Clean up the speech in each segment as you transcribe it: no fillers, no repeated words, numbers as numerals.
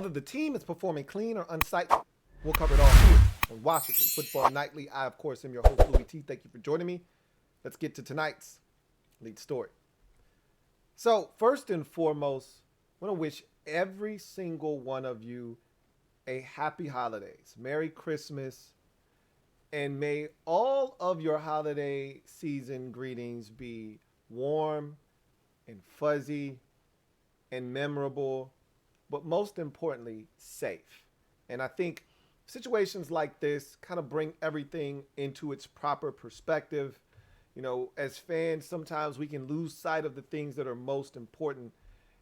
whether the team is performing clean or unsightly. We'll cover it all here on Washington Football Nightly. I, of course, am your host, Louie T. Thank you for joining me. Let's get to tonight's lead story. So, first and foremost, I want to wish every single one of you a happy holidays, Merry Christmas, and may all of your holiday season greetings be warm and fuzzy and memorable, but most importantly, safe. And I think situations like this kind of bring everything into its proper perspective. You know, as fans, sometimes we can lose sight of the things that are most important.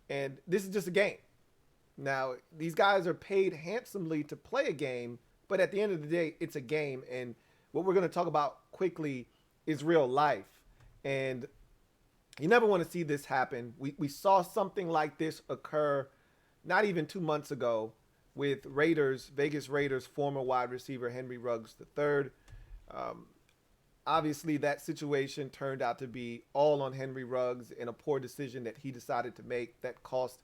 And this is just a game. Now, these guys are paid handsomely to play a game, but at the end of the day, it's a game. And what we're going to talk about quickly is real life. And you never want to see this happen. We saw something like this occur not even 2 months ago with Vegas Raiders former wide receiver Henry Ruggs III. Obviously, that situation turned out to be all on Henry Ruggs and a poor decision that he decided to make that cost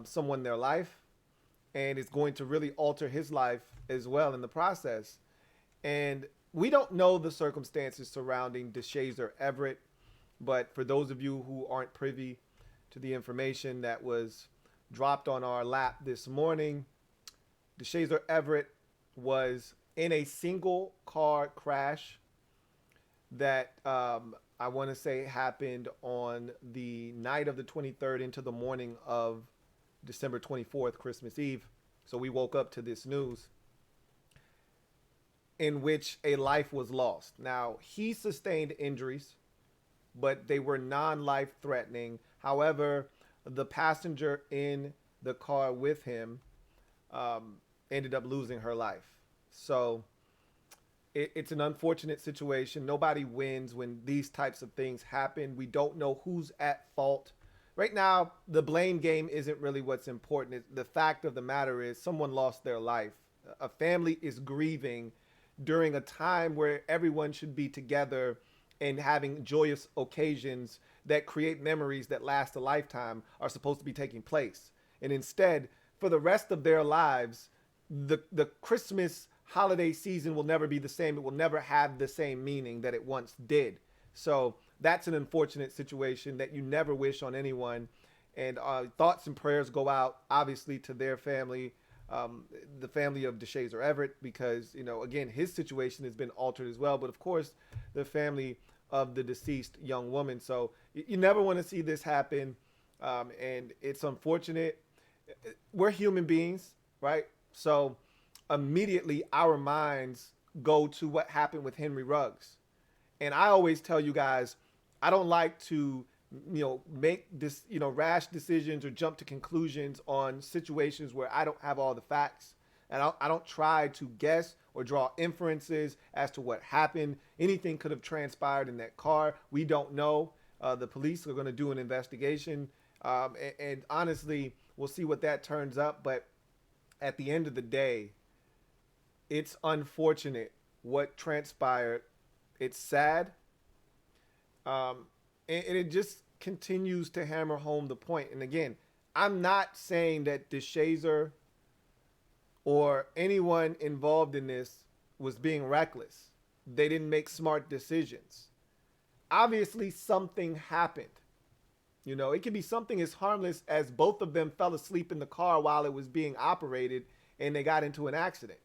someone their life, and it's going to really alter his life as well in the process. And we don't know the circumstances surrounding Deshazor Everett, but for those of you who aren't privy to the information that was dropped on our lap this morning, Deshazor Everett was in a single car crash that I want to say happened on the night of the 23rd into the morning of December 24th, Christmas Eve. So we woke up to this news in which a life was lost. Now, he sustained injuries, but they were non-life threatening. However, the passenger in the car with him ended up losing her life. So it's an unfortunate situation. Nobody wins when these types of things happen. We don't know who's at fault. Right now, the blame game isn't really what's important. The fact of the matter is someone lost their life. A family is grieving during a time where everyone should be together and having joyous occasions that create memories that last a lifetime are supposed to be taking place. And instead, for the rest of their lives, the Christmas holiday season will never be the same. It will never have the same meaning that it once did. So that's an unfortunate situation that you never wish on anyone. And thoughts and prayers go out, obviously, to their family, the family of Deshazor Everett, because, you know, again, his situation has been altered as well. But, of course, the family of the deceased young woman. So you never want to see this happen. And it's unfortunate. We're human beings, right? So immediately our minds go to what happened with Henry Ruggs. And I always tell you guys, I don't like to, make this, rash decisions or jump to conclusions on situations where I don't have all the facts. And I don't try to guess or draw inferences as to what happened. Anything could have transpired in that car. We don't know. The police are going to do an investigation. And honestly, we'll see what that turns up. But at the end of the day, it's unfortunate what transpired. It's sad. And it just continues to hammer home the point. And again, I'm not saying that Deshazor or anyone involved in this was being reckless. They didn't make smart decisions. Obviously, something happened. It could be something as harmless as both of them fell asleep in the car while it was being operated and they got into an accident.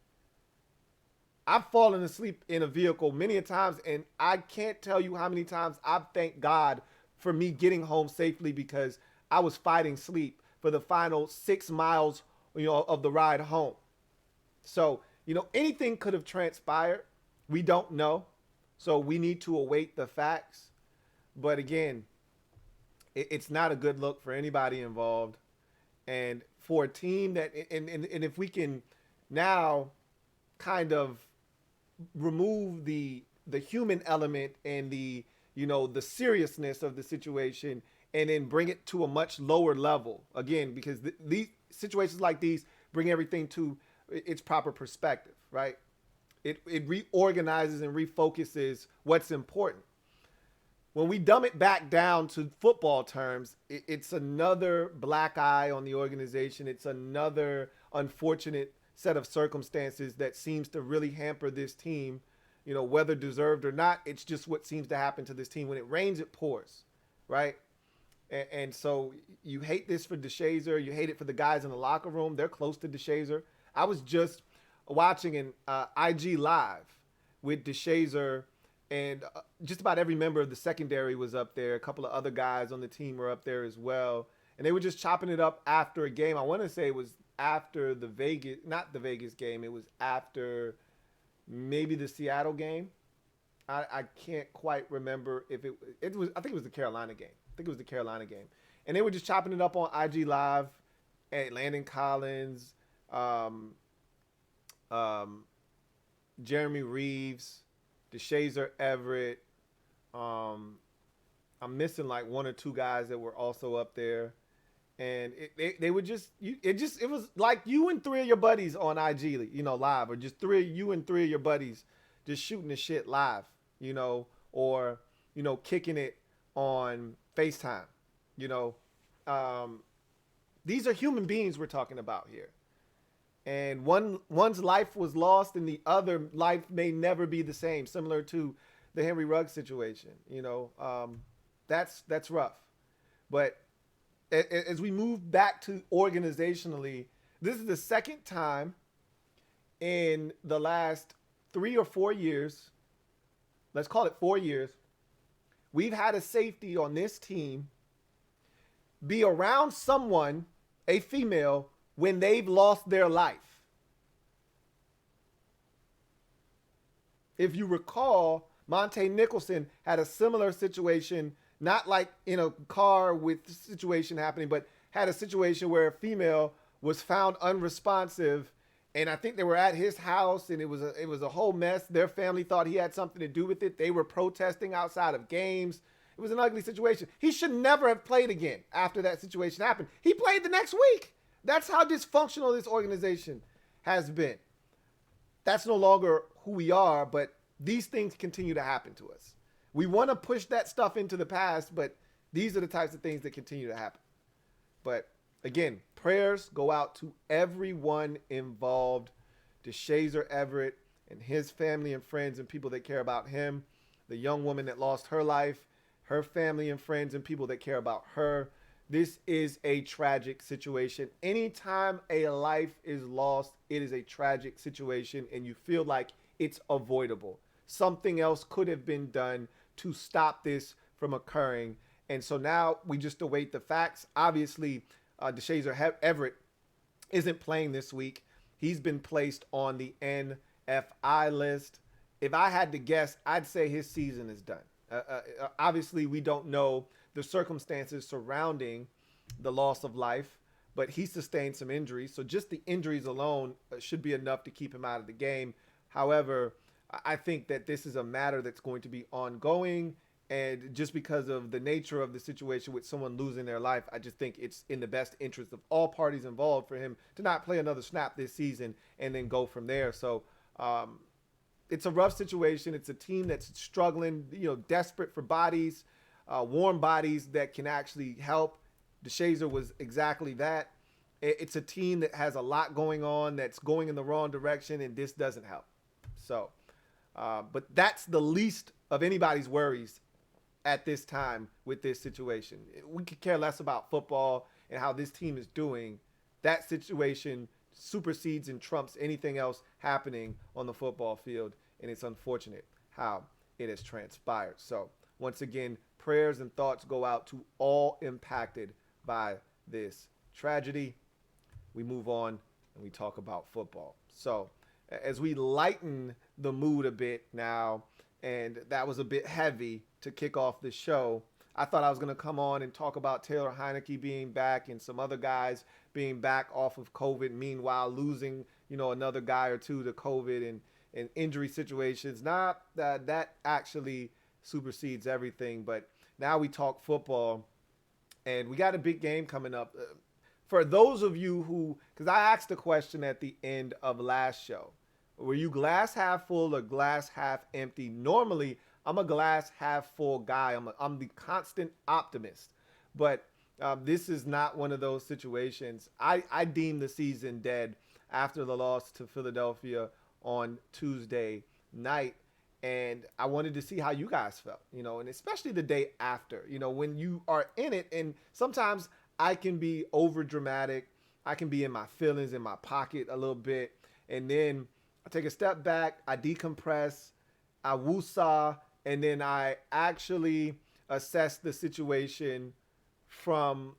I've fallen asleep in a vehicle many a times, and I can't tell you how many times I've thanked God for me getting home safely because I was fighting sleep for the final 6 miles, of the ride home. So, anything could have transpired. We don't know. So we need to await the facts. But again, it's not a good look for anybody involved. And for a team that, and if we can now kind of remove the human element and the seriousness of the situation and then bring it to a much lower level, again, because these situations like these bring everything to its proper perspective, right? It reorganizes and refocuses what's important. when we dumb it back down to football terms, it's another black eye on the organization. It's another unfortunate set of circumstances that seems to really hamper this team, whether deserved or not. It's just what seems to happen to this team. When it rains, it pours, right? And so you hate this for Deshazor. You hate it for the guys in the locker room. They're close to Deshazor. I was just watching an IG Live with Deshazor, and just about every member of the secondary was up there. A couple of other guys on the team were up there as well. And they were just chopping it up after a game. I want to say it was after not the Vegas game. It was after maybe the Seattle game. I can't quite remember if it was, I think it was the Carolina game. And they were just chopping it up on IG Live, and Landon Collins, Jeremy Reeves, Deshazor Everett. I'm missing like one or two guys that were also up there, and they would it was like you and three of your buddies on IG, live, or just you and three of your buddies just shooting the shit live, or kicking it on FaceTime. These are human beings we're talking about here. And one's life was lost, and the other life may never be the same, similar to the Henry Ruggs situation. That's rough. But as we move back to organizationally, this is the second time in the last 3 or 4 years, let's call it 4 years, we've had a safety on this team be around someone, a female, when they've lost their life. If you recall, Monte Nicholson had a similar situation, not like in a car with the situation happening, but had a situation where a female was found unresponsive, and I think they were at his house, and it was a whole mess. Their family thought he had something to do with it. They were protesting outside of games. It was an ugly situation. He should never have played again after that situation happened. He played the next week. That's how dysfunctional this organization has been. That's no longer who we are, but these things continue to happen to us. We want to push that stuff into the past, but these are the types of things that continue to happen. But again, prayers go out to everyone involved. Deshazor Everett and his family and friends and people that care about him. The young woman that lost her life, her family and friends and people that care about her. This is a tragic situation. Anytime a life is lost, it is a tragic situation, and you feel like it's avoidable. Something else could have been done to stop this from occurring. And so now we just await the facts. Obviously, Deshazor Everett isn't playing this week. He's been placed on the NFI list. If I had to guess, I'd say his season is done. Obviously, we don't know the circumstances surrounding the loss of life, but he sustained some injuries. So just the injuries alone should be enough to keep him out of the game. However, I think that this is a matter that's going to be ongoing. And just because of the nature of the situation with someone losing their life, I just think it's in the best interest of all parties involved for him to not play another snap this season and then go from there. So it's a rough situation. It's a team that's struggling, desperate for bodies, warm bodies that can actually help. Deshazor was exactly that. It's a team that has a lot going on that's going in the wrong direction, and this doesn't help. So, but that's the least of anybody's worries at this time with this situation. We could care less about football and how this team is doing. That situation supersedes and trumps anything else happening on the football field, and it's unfortunate how it has transpired. So, once again, prayers and thoughts go out to all impacted by this tragedy. We move on and we talk about football. So, as we lighten the mood a bit now, and that was a bit heavy to kick off the show, I thought I was going to come on and talk about Taylor Heineke being back and some other guys being back off of COVID, meanwhile losing, another guy or two to COVID and injury situations. Not that actually supersedes everything, but now we talk football, and we got a big game coming up. For those of you who, because I asked a question at the end of last show, were you glass half full or glass half empty? Normally, I'm a glass half full guy. I'm the constant optimist. But this is not one of those situations. I deem the season dead after the loss to Philadelphia on Tuesday night. And I wanted to see how you guys felt, and especially the day after, when you are in it. And sometimes I can be over dramatic. I can be in my feelings, in my pocket a little bit. And then I take a step back, I decompress, I woosah, and then I actually assess the situation from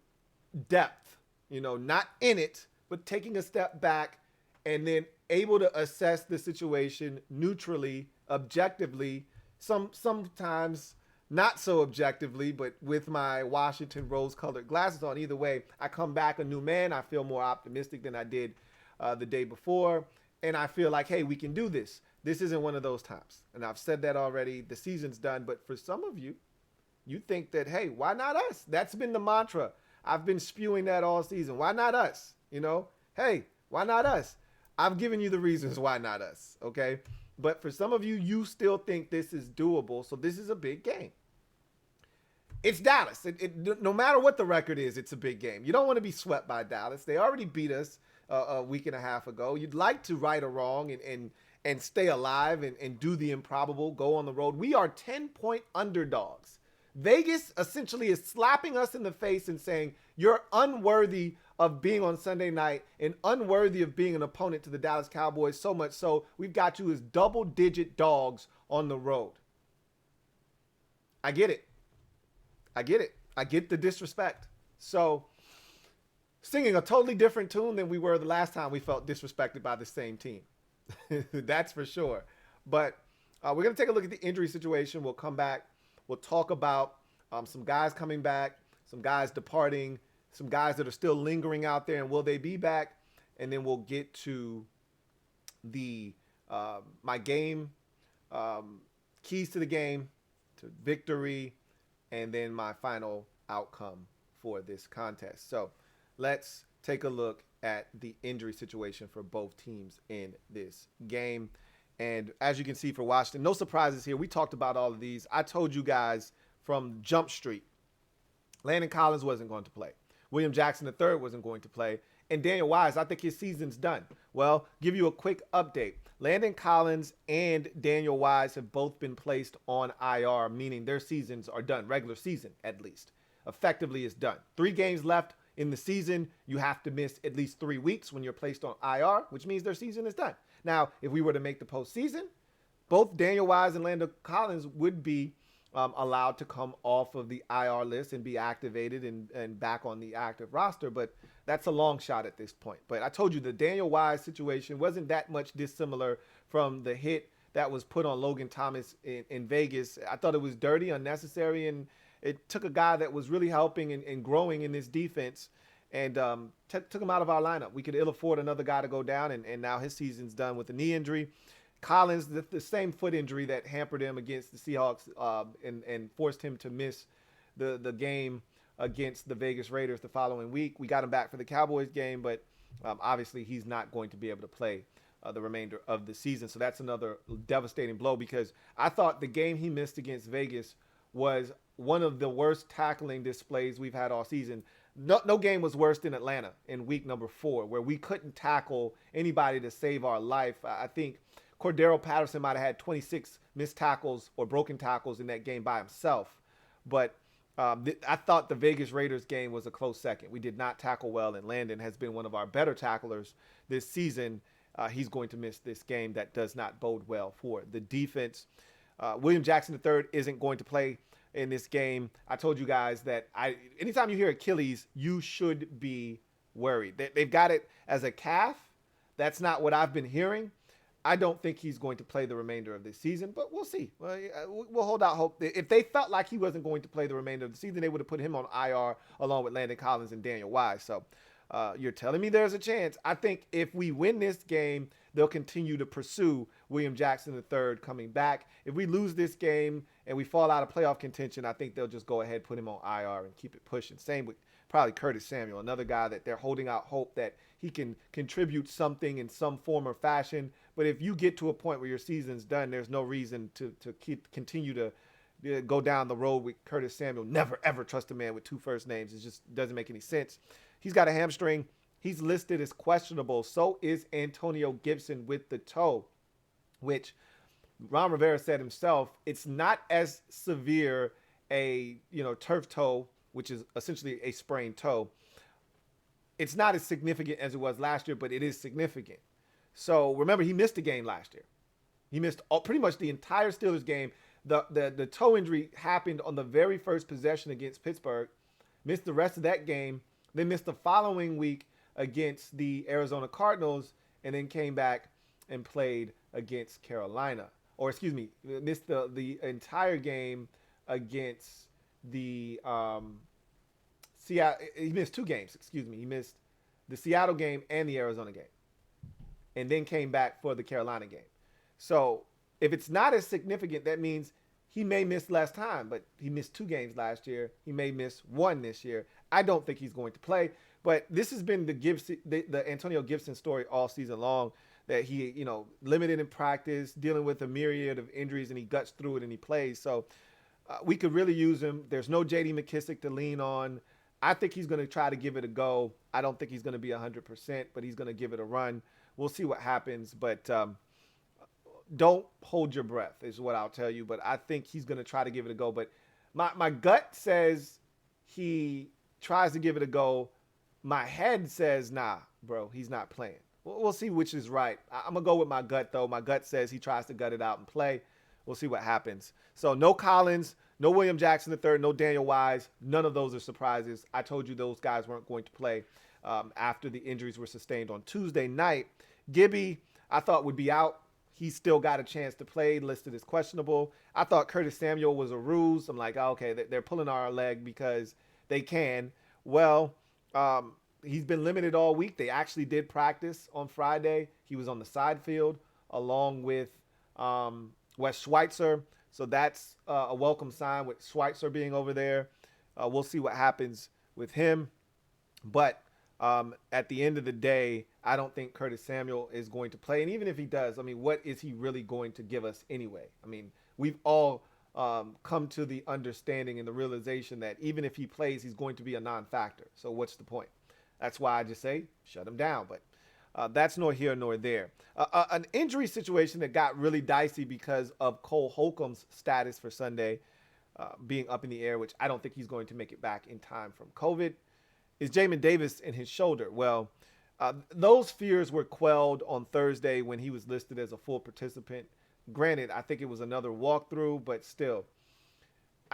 depth, not in it, but taking a step back and then able to assess the situation neutrally, objectively, sometimes not so objectively, but with my Washington rose-colored glasses on. Either way, I come back a new man. I feel more optimistic than I did the day before, and I feel like, hey, we can do this. This isn't one of those times, and I've said that already. The season's done, but for some of you, you think that, hey, why not us? That's been the mantra. I've been spewing that all season. Why not us? Hey, why not us? I've given you the reasons why not us, okay? But for some of you, you still think this is doable, so this is a big game. It's Dallas. No matter what the record is, it's a big game. You don't want to be swept by Dallas. They already beat us a week and a half ago. You'd like to right a wrong and stay alive and do the improbable, go on the road. We are 10-point underdogs. Vegas essentially is slapping us in the face and saying, you're unworthy of being on Sunday night and unworthy of being an opponent to the Dallas Cowboys, so much so we've got you as double-digit dogs on the road. I get it. I get the disrespect. So singing a totally different tune than we were the last time we felt disrespected by the same team. That's for sure. But we're going to take a look at the injury situation. We'll come back. We'll talk about some guys coming back, some guys departing, some guys that are still lingering out there, and will they be back? And then we'll get to the my game, keys to the game, to victory, and then my final outcome for this contest. So let's take a look at the injury situation for both teams in this game. And as you can see for Washington, no surprises here. We talked about all of these. I told you guys from Jump Street, Landon Collins wasn't going to play. William Jackson III wasn't going to play. And Daniel Wise, I think his season's done. Well, give you a quick update. Landon Collins and Daniel Wise have both been placed on IR, meaning their seasons are done, regular season at least. Effectively is done. 3 games left in the season. You have to miss at least 3 weeks when you're placed on IR, which means their season is done. Now, if we were to make the postseason, both Daniel Wise and Landon Collins would be allowed to come off of the IR list and be activated and back on the active roster. But that's a long shot at this point. But I told you the Daniel Wise situation wasn't that much dissimilar from the hit that was put on Logan Thomas in Vegas. I thought it was dirty, unnecessary, and it took a guy that was really helping and growing in this defense and took him out of our lineup. We could ill afford another guy to go down, and now his season's done with a knee injury. Collins, the same foot injury that hampered him against the Seahawks and forced him to miss the game against the Vegas Raiders the following week. We got him back for the Cowboys game, but obviously he's not going to be able to play the remainder of the season. So that's another devastating blow, because I thought the game he missed against Vegas was one of the worst tackling displays we've had all season. No game was worse than Atlanta in week number 4, where we couldn't tackle anybody to save our life. I think Cordero Patterson might have had 26 missed tackles or broken tackles in that game by himself. But I thought the Vegas Raiders game was a close second. We did not tackle well, and Landon has been one of our better tacklers this season. He's going to miss this game. That does not bode well for the defense. William Jackson III isn't going to play in this game. I told you guys that anytime you hear Achilles, you should be worried. They've got it as a calf. That's not what I've been hearing. I don't think he's going to play the remainder of this season, but we'll see. We'll hold out hope. If they felt like he wasn't going to play the remainder of the season, they would have put him on IR along with Landon Collins and Daniel Wise. So you're telling me there's a chance. I think if we win this game, they'll continue to pursue William Jackson III coming back. If we lose this game and we fall out of playoff contention, I think they'll just go ahead, put him on IR and keep it pushing. Same with probably Curtis Samuel, another guy that they're holding out hope that he can contribute something in some form or fashion. But if you get to a point where your season's done, there's no reason to continue to go down the road with Curtis Samuel. Never, ever trust a man with two first names. It just doesn't make any sense. He's got a hamstring. He's listed as questionable. So is Antonio Gibson with the toe, which Ron Rivera said himself, it's not as severe a turf toe, which is essentially a sprained toe. It's not as significant as it was last year, but it is significant. So remember, he missed a game last year. He missed pretty much the entire Steelers game. The toe injury happened on the very first possession against Pittsburgh. Missed the rest of that game. Then missed the following week against the Arizona Cardinals, and then came back and played against Carolina. Or excuse me, missed the entire game against the Seattle. He missed two games. Excuse me, he missed the Seattle game and the Arizona game, and then came back for the Carolina game. So if it's not as significant, that means he may miss less time, but he missed two games last year. He may miss one this year. I don't think he's going to play. But this has been the Antonio Gibson story all season long, that he, limited in practice, dealing with a myriad of injuries, and he guts through it and he plays. So we could really use him. There's no J.D. McKissick to lean on. I think he's going to try to give it a go. I don't think he's going to be 100%, but he's going to give it a run. We'll see what happens. But don't hold your breath is what I'll tell you. But I think he's going to try to give it a go. But my gut says he tries to give it a go. My head says, nah, bro, he's not playing. We'll see which is right. I'm going to go with my gut, though. My gut says he tries to gut it out and play. We'll see what happens. So no Collins, no William Jackson III, no Daniel Wise. None of those are surprises. I told you those guys weren't going to play after the injuries were sustained on Tuesday night. Gibby, I thought would be out. He's still got a chance to play, listed as questionable. I thought Curtis Samuel was a ruse. I'm like, oh, okay, they're pulling our leg because they can. Well, he's been limited all week. They actually did practice on Friday. He was on the side field along with Wes Schweitzer. So that's a welcome sign with Schweitzer being over there. We'll see what happens with him. But at the end of the day, I don't think Curtis Samuel is going to play. And even if he does, I mean, what is he really going to give us anyway? I mean, we've all come to the understanding and the realization that even if he plays, he's going to be a non-factor. So what's the point? That's why I just say shut him down. But that's nor here nor there. An injury situation that got really dicey because of Cole Holcomb's status for Sunday being up in the air, which I don't think he's going to make it back in time from COVID, is Jamin Davis and his shoulder. Well, those fears were quelled on Thursday when he was listed as a full participant. Granted, I think it was another walkthrough, but still,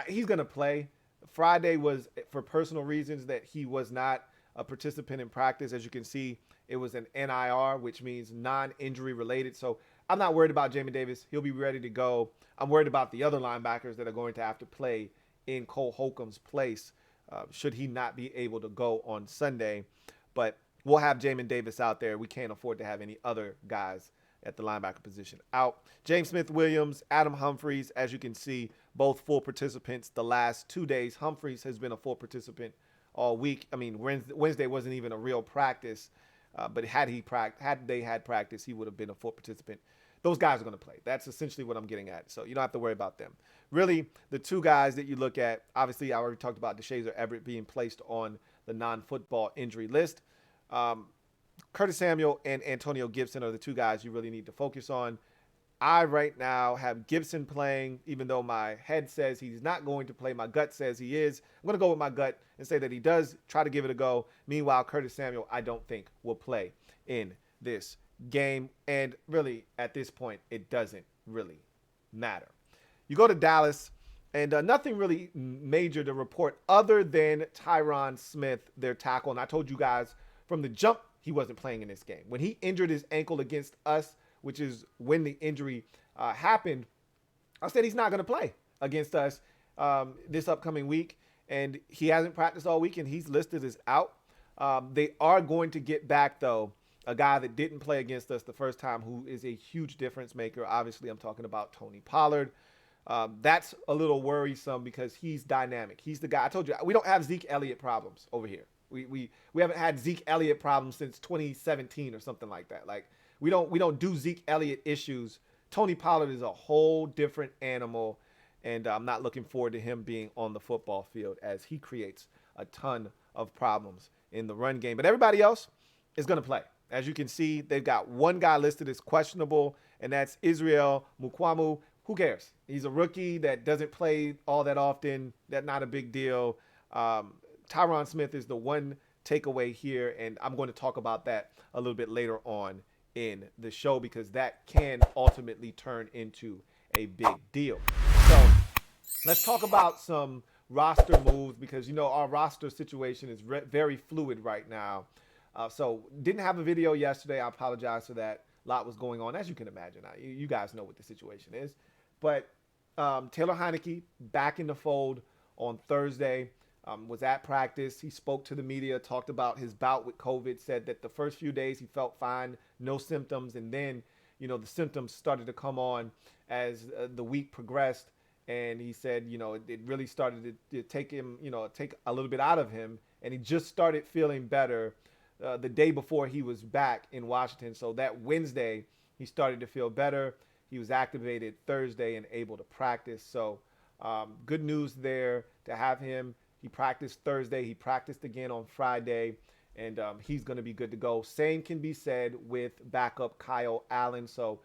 he's going to play. Friday was for personal reasons that he was not a participant in practice. As you can see, it was an NIR, which means non-injury related. So I'm not worried about Jamin Davis. He'll be ready to go. I'm worried about the other linebackers that are going to have to play in Cole Holcomb's place should he not be able to go on Sunday. But we'll have Jamin Davis out there. We can't afford to have any other guys at the linebacker position out. James Smith-Williams, Adam Humphries, as you can see, both full participants the last 2 days. Humphries has been a full participant all week. I mean, Wednesday wasn't even a real practice, but had they had practice, he would have been a full participant. Those guys are going to play. That's essentially what I'm getting at. So you don't have to worry about them. Really, the two guys that you look at, obviously, I already talked about Deshazor Everett being placed on the non-football injury list. Curtis Samuel and Antonio Gibson are the two guys you really need to focus on. I right now have Gibson playing, even though my head says he's not going to play. My gut says he is. I'm going to go with my gut and say that he does try to give it a go. Meanwhile, Curtis Samuel, I don't think will play in this game. And really, at this point, it doesn't really matter. You go to Dallas, and nothing really major to report other than Tyron Smith, their tackle. And I told you guys from the jump, he wasn't playing in this game. When he injured his ankle against us, which is when the injury happened, I said he's not going to play against us this upcoming week. And he hasn't practiced all week, and he's listed as out. They are going to get back, though, a guy that didn't play against us the first time who is a huge difference maker. Obviously, I'm talking about Tony Pollard. That's a little worrisome because he's dynamic. He's the guy. I told you, we don't have Zeke Elliott problems over here. We haven't had Zeke Elliott problems since 2017 or something like that. Like we don't do Zeke Elliott issues. Tony Pollard is a whole different animal, and I'm not looking forward to him being on the football field as he creates a ton of problems in the run game. But everybody else is going to play. As you can see, they've got one guy listed as questionable, and that's Israel Mukwamu. Who cares? He's a rookie that doesn't play all that often. That's not a big deal. Tyron Smith is the one takeaway here, and I'm going to talk about that a little bit later on in the show because that can ultimately turn into a big deal. So let's talk about some roster moves because, our roster situation is very fluid right now. So didn't have a video yesterday. I apologize for that. A lot was going on, as you can imagine. You guys know what the situation is. But Taylor Heineke back in the fold on Thursday, was at practice. He spoke to the media, talked about his bout with COVID, said that the first few days he felt fine, no symptoms. And then, the symptoms started to come on as the week progressed. And he said, it really started to take him, take a little bit out of him. And he just started feeling better the day before he was back in Washington. So that Wednesday, he started to feel better. He was activated Thursday and able to practice. So good news there to have him. He practiced Thursday. He practiced again on Friday, and he's going to be good to go. Same can be said with backup Kyle Allen. So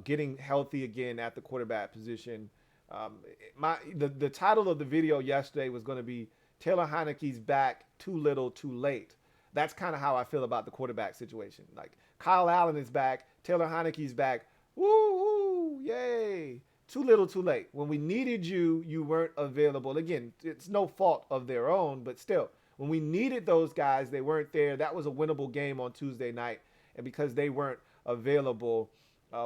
getting healthy again at the quarterback position. The title of the video yesterday was going to be Taylor Heineke's back, too little, too late. That's kind of how I feel about the quarterback situation. Like Kyle Allen is back, Taylor Heineke's back. Woo, yay. Too little, too late. When we needed you, you weren't available. Again, it's no fault of their own, but still, when we needed those guys, they weren't there. That was a winnable game on Tuesday night. And because they weren't available,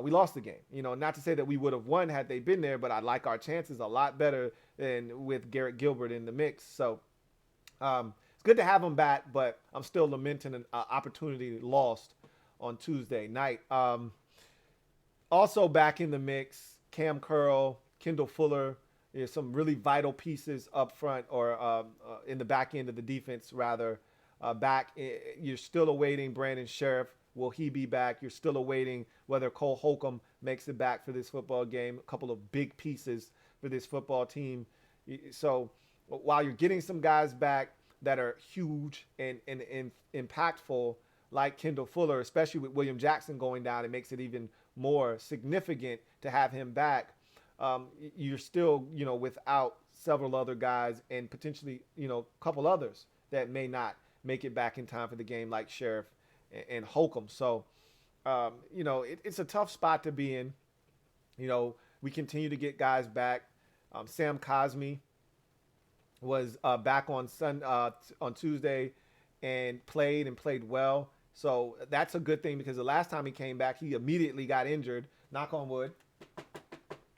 we lost the game. Not to say that we would have won had they been there, but I like our chances a lot better than with Garrett Gilbert in the mix. So it's good to have him back, but I'm still lamenting an opportunity lost on Tuesday night. Also back in the mix, Cam Curl, Kendall Fuller, some really vital pieces up front or in the back end of the defense, rather. You're still awaiting Brandon Sheriff. Will he be back? You're still awaiting whether Cole Holcomb makes it back for this football game. A couple of big pieces for this football team. So while you're getting some guys back that are huge and impactful, like Kendall Fuller, especially with William Jackson going down, it makes it even more significant to have him back. You're still, without several other guys and potentially, a couple others that may not make it back in time for the game, like Sheriff and Holcomb. So, it's a tough spot to be in. We continue to get guys back. Sam Cosmi was back on Tuesday and played well. So that's a good thing because the last time he came back, he immediately got injured. Knock on wood.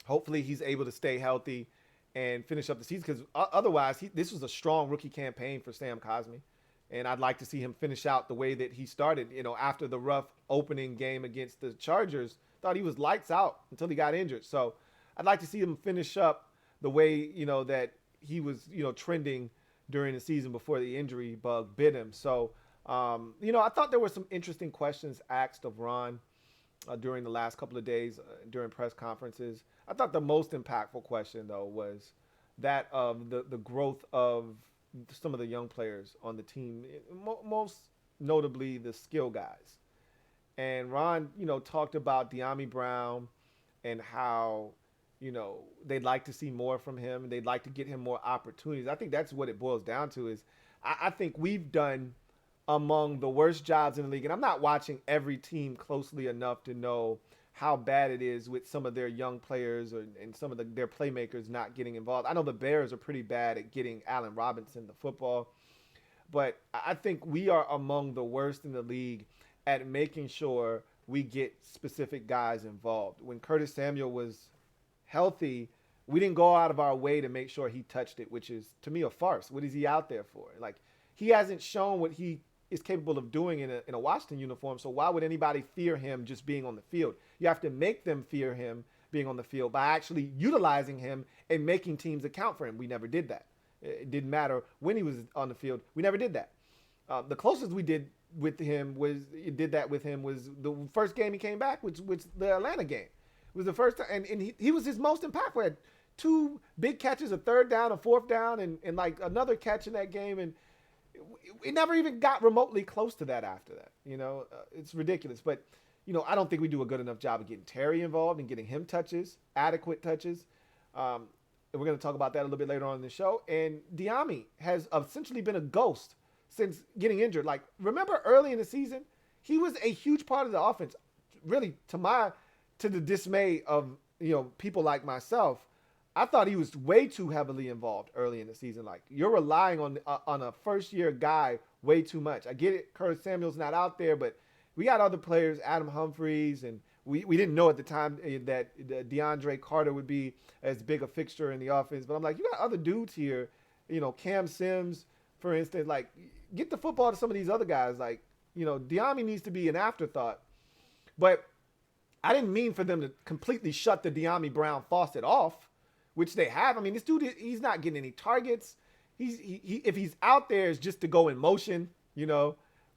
Hopefully he's able to stay healthy and finish up the season because otherwise this was a strong rookie campaign for Sam Cosmi. And I'd like to see him finish out the way that he started, after the rough opening game against the Chargers. Thought he was lights out until he got injured. So I'd like to see him finish up the way, that he was, trending during the season before the injury bug bit him. So, I thought there were some interesting questions asked of Ron during the last couple of days during press conferences. I thought the most impactful question, though, was that of the growth of some of the young players on the team, most notably the skill guys. And Ron, talked about De'Ami Brown and how, they'd like to see more from him and they'd like to get him more opportunities. I think that's what it boils down to is I think we've done among the worst jobs in the league. And I'm not watching every team closely enough to know how bad it is with some of their young players and some of their playmakers not getting involved. I know the Bears are pretty bad at getting Allen Robinson the football, but I think we are among the worst in the league at making sure we get specific guys involved. When Curtis Samuel was healthy, we didn't go out of our way to make sure he touched it, which is, to me, a farce. What is he out there for? Like, he hasn't shown what he is capable of doing in a Washington uniform, so why would anybody fear him just being on the field? You have to make them fear him being on the field by actually utilizing him and making teams account for him. We never did that. It didn't matter when he was on the field. We never did that. The closest we did that with him was the first game he came back, which was the Atlanta game. It was the first time, and he was his most impactful. Had two big catches, a third down, a fourth down, and like another catch in that game, and it never even got remotely close to that after that. It's ridiculous. But, I don't think we do a good enough job of getting Terry involved and getting him touches, adequate touches. And we're going to talk about that a little bit later on in the show. And Diami has essentially been a ghost since getting injured. Like, remember early in the season, he was a huge part of the offense. Really, to the dismay of, people like myself, I thought he was way too heavily involved early in the season. Like, you're relying on a first-year guy way too much. I get it, Curtis Samuel's not out there, but we got other players, Adam Humphries, and we didn't know at the time that DeAndre Carter would be as big a fixture in the offense. But I'm like, you got other dudes here, Cam Sims, for instance. Like, get the football to some of these other guys. Like, Diami needs to be an afterthought. But I didn't mean for them to completely shut the Diami Brown faucet off, which they have. I mean, this dude, he's not getting any targets. If he's out there, it's just to go in motion,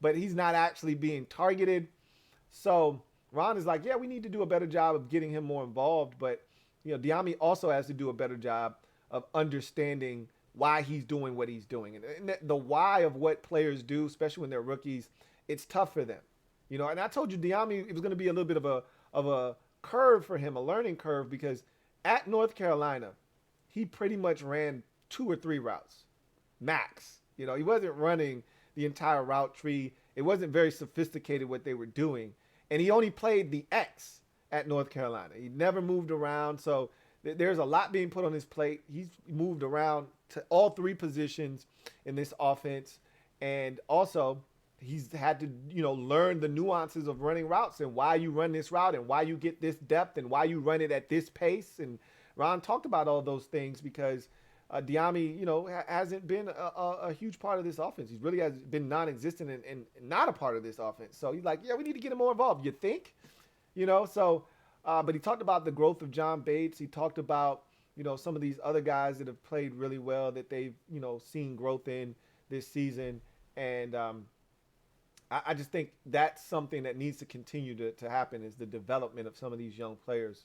but he's not actually being targeted. So Ron is like, yeah, we need to do a better job of getting him more involved. But, Diami also has to do a better job of understanding why he's doing what he's doing. And the why of what players do, especially when they're rookies, it's tough for them. And I told you Diami, it was going to be a little bit of a curve for him, a learning curve, because at North Carolina, he pretty much ran 2 or 3 routes, max. He wasn't running the entire route tree. It wasn't very sophisticated what they were doing. And he only played the X at North Carolina. He never moved around. So there's a lot being put on his plate. He's moved around to all 3 positions in this offense. And also, he's had to, learn the nuances of running routes and why you run this route and why you get this depth and why you run it at this pace. And Ron talked about all those things because Diami, hasn't been a huge part of this offense. He really has been non-existent and not a part of this offense. So he's like, yeah, we need to get him more involved. You think? But he talked about the growth of John Bates. He talked about, some of these other guys that have played really well that they've, seen growth in this season. And I just think that's something that needs to continue to happen, is the development of some of these young players.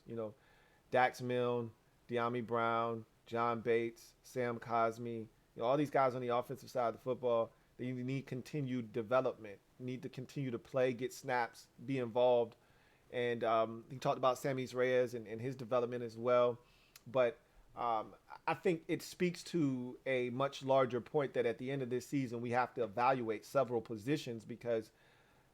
Dax Milne, Diami Brown, John Bates, Sam Cosmi, all these guys on the offensive side of the football, they need continued development, need to continue to play, get snaps, be involved. And he talked about Sammy's Reyes and his development as well. But I think it speaks to a much larger point that at the end of this season, we have to evaluate several positions, because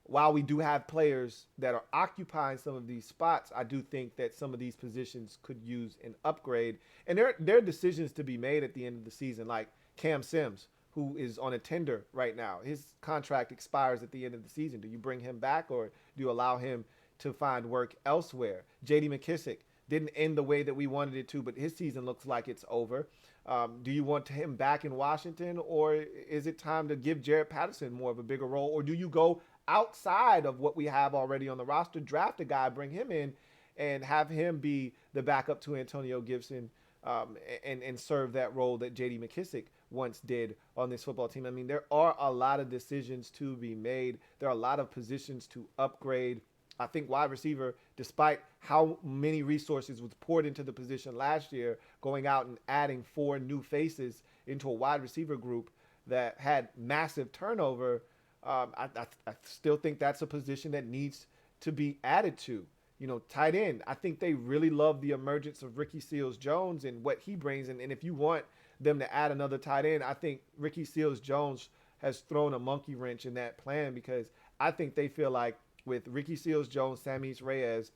while we do have players that are occupying some of these spots, I do think that some of these positions could use an upgrade. And there are decisions to be made at the end of the season, like Cam Sims, who is on a tender right now. His contract expires at the end of the season. Do you bring him back, or do you allow him to find work elsewhere? J.D. McKissick didn't end the way that we wanted it to, but his season looks like it's over. Do you want him back in Washington, or is it time to give Jared Patterson more of a bigger role? Or do you go outside of what we have already on the roster, draft a guy, bring him in, and have him be the backup to Antonio Gibson, and serve that role that J.D. McKissick once did on this football team? I mean, there are a lot of decisions to be made. There are a lot of positions to upgrade. I think wide receiver, despite how many resources was poured into the position last year, going out and adding 4 new faces into a wide receiver group that had massive turnover, I still think that's a position that needs to be added to. Tight end, I think they really love the emergence of Ricky Seals-Jones and what he brings. And if you want them to add another tight end, I think Ricky Seals-Jones has thrown a monkey wrench in that plan, because I think they feel like with Ricky Seals-Jones, Sammy's Reyes,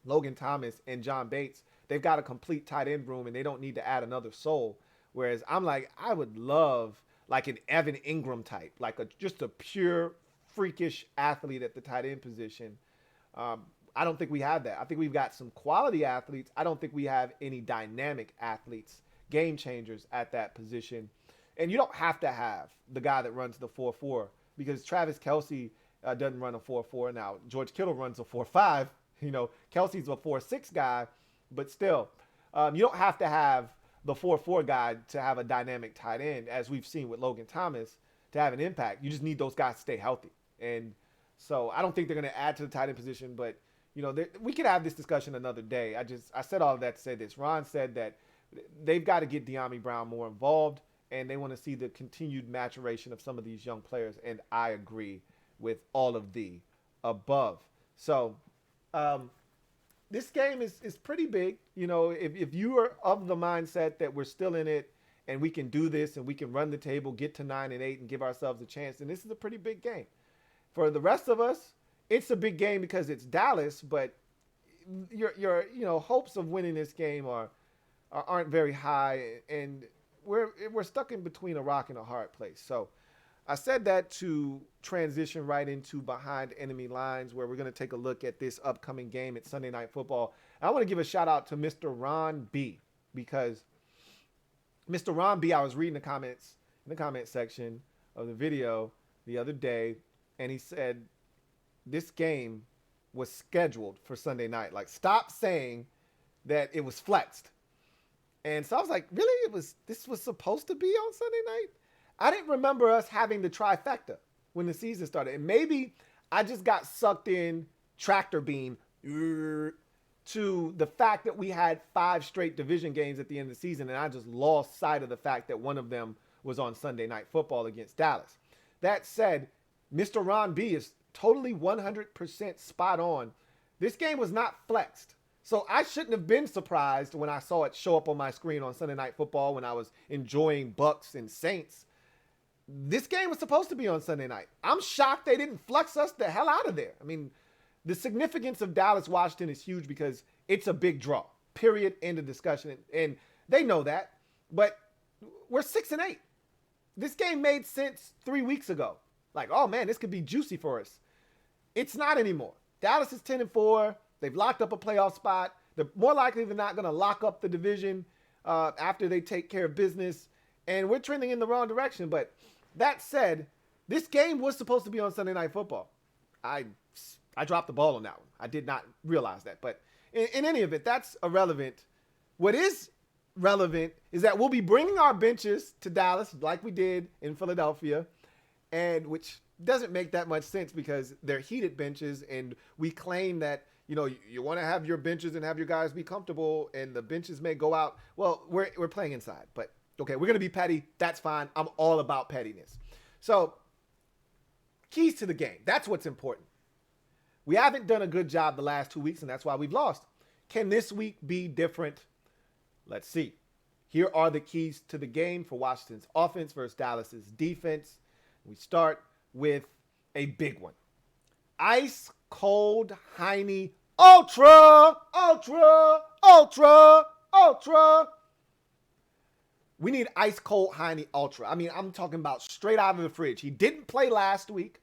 Logan Thomas, and John Bates, they've got a complete tight end room and they don't need to add another soul. Whereas I'm like, I would love like an Evan Ingram type, like just a pure freakish athlete at the tight end position. I don't think we have that. I think we've got some quality athletes. I don't think we have any dynamic athletes, game changers at that position. And you don't have to have the guy that runs the 4-4, because Travis Kelce doesn't run a 4-4. Now, George Kittle runs a 4-5. Kelsey's a 4-6 guy, But still, you don't have to have the 4-4 guy to have a dynamic tight end, as we've seen with Logan Thomas, to have an impact. You just need those guys to stay healthy. And so I don't think they're going to add to the tight end position, but we could have this discussion another day. I said all of that to say this. Ron said that they've got to get De'Ami Brown more involved, and they want to see the continued maturation of some of these young players. And I agree with all of the above. So this game is pretty big. If you are of the mindset that we're still in it and we can do this and we can run the table, get to 9-8 and give ourselves a chance, then this is a pretty big game. For the rest of us, it's a big game because it's Dallas, but your hopes of winning this game aren't very high, and we're stuck in between a rock and a hard place. So I said that to transition right into Behind Enemy Lines, where we're going to take a look at this upcoming game at Sunday Night Football. And I want to give a shout out to Mr. Ron B, because Mr. Ron B, I was reading the comments in the comment section of the video the other day, and he said this game was scheduled for Sunday night. Like, stop saying that it was flexed. And so I was like, really? This was supposed to be on Sunday night? I didn't remember us having the trifecta when the season started. And maybe I just got sucked in tractor beam to the fact that we had 5 straight division games at the end of the season, and I just lost sight of the fact that one of them was on Sunday Night Football against Dallas. That said, Mr. Ron B is totally 100% spot on. This game was not flexed. So I shouldn't have been surprised when I saw it show up on my screen on Sunday Night Football when I was enjoying Bucks and Saints. This game was supposed to be on Sunday night. I'm shocked they didn't flex us the hell out of there. I mean, the significance of Dallas-Washington is huge because it's a big draw. Period. End of discussion. And they know that. But we're 6-8. This game made sense 3 weeks ago. Like, oh man, this could be juicy for us. It's not anymore. Dallas is 10-4. They've locked up a playoff spot. They're more likely than not going to lock up the division after they take care of business. And we're trending in the wrong direction. But that said, this game was supposed to be on Sunday Night Football. I dropped the ball on that one. I did not realize that. But in any event, that's irrelevant. What is relevant is that we'll be bringing our benches to Dallas like we did in Philadelphia, and which doesn't make that much sense because they're heated benches, and we claim that you want to have your benches and have your guys be comfortable, and the benches may go out. Well, we're playing inside, but okay, we're going to be petty. That's fine. I'm all about pettiness. So, keys to the game. That's what's important. We haven't done a good job the last 2 weeks, and that's why we've lost. Can this week be different? Let's see. Here are the keys to the game for Washington's offense versus Dallas's defense. We start with a big one. Ice cold Heine Ultra. We need ice cold Heine Ultra. I mean, I'm talking about straight out of the fridge. He didn't play last week.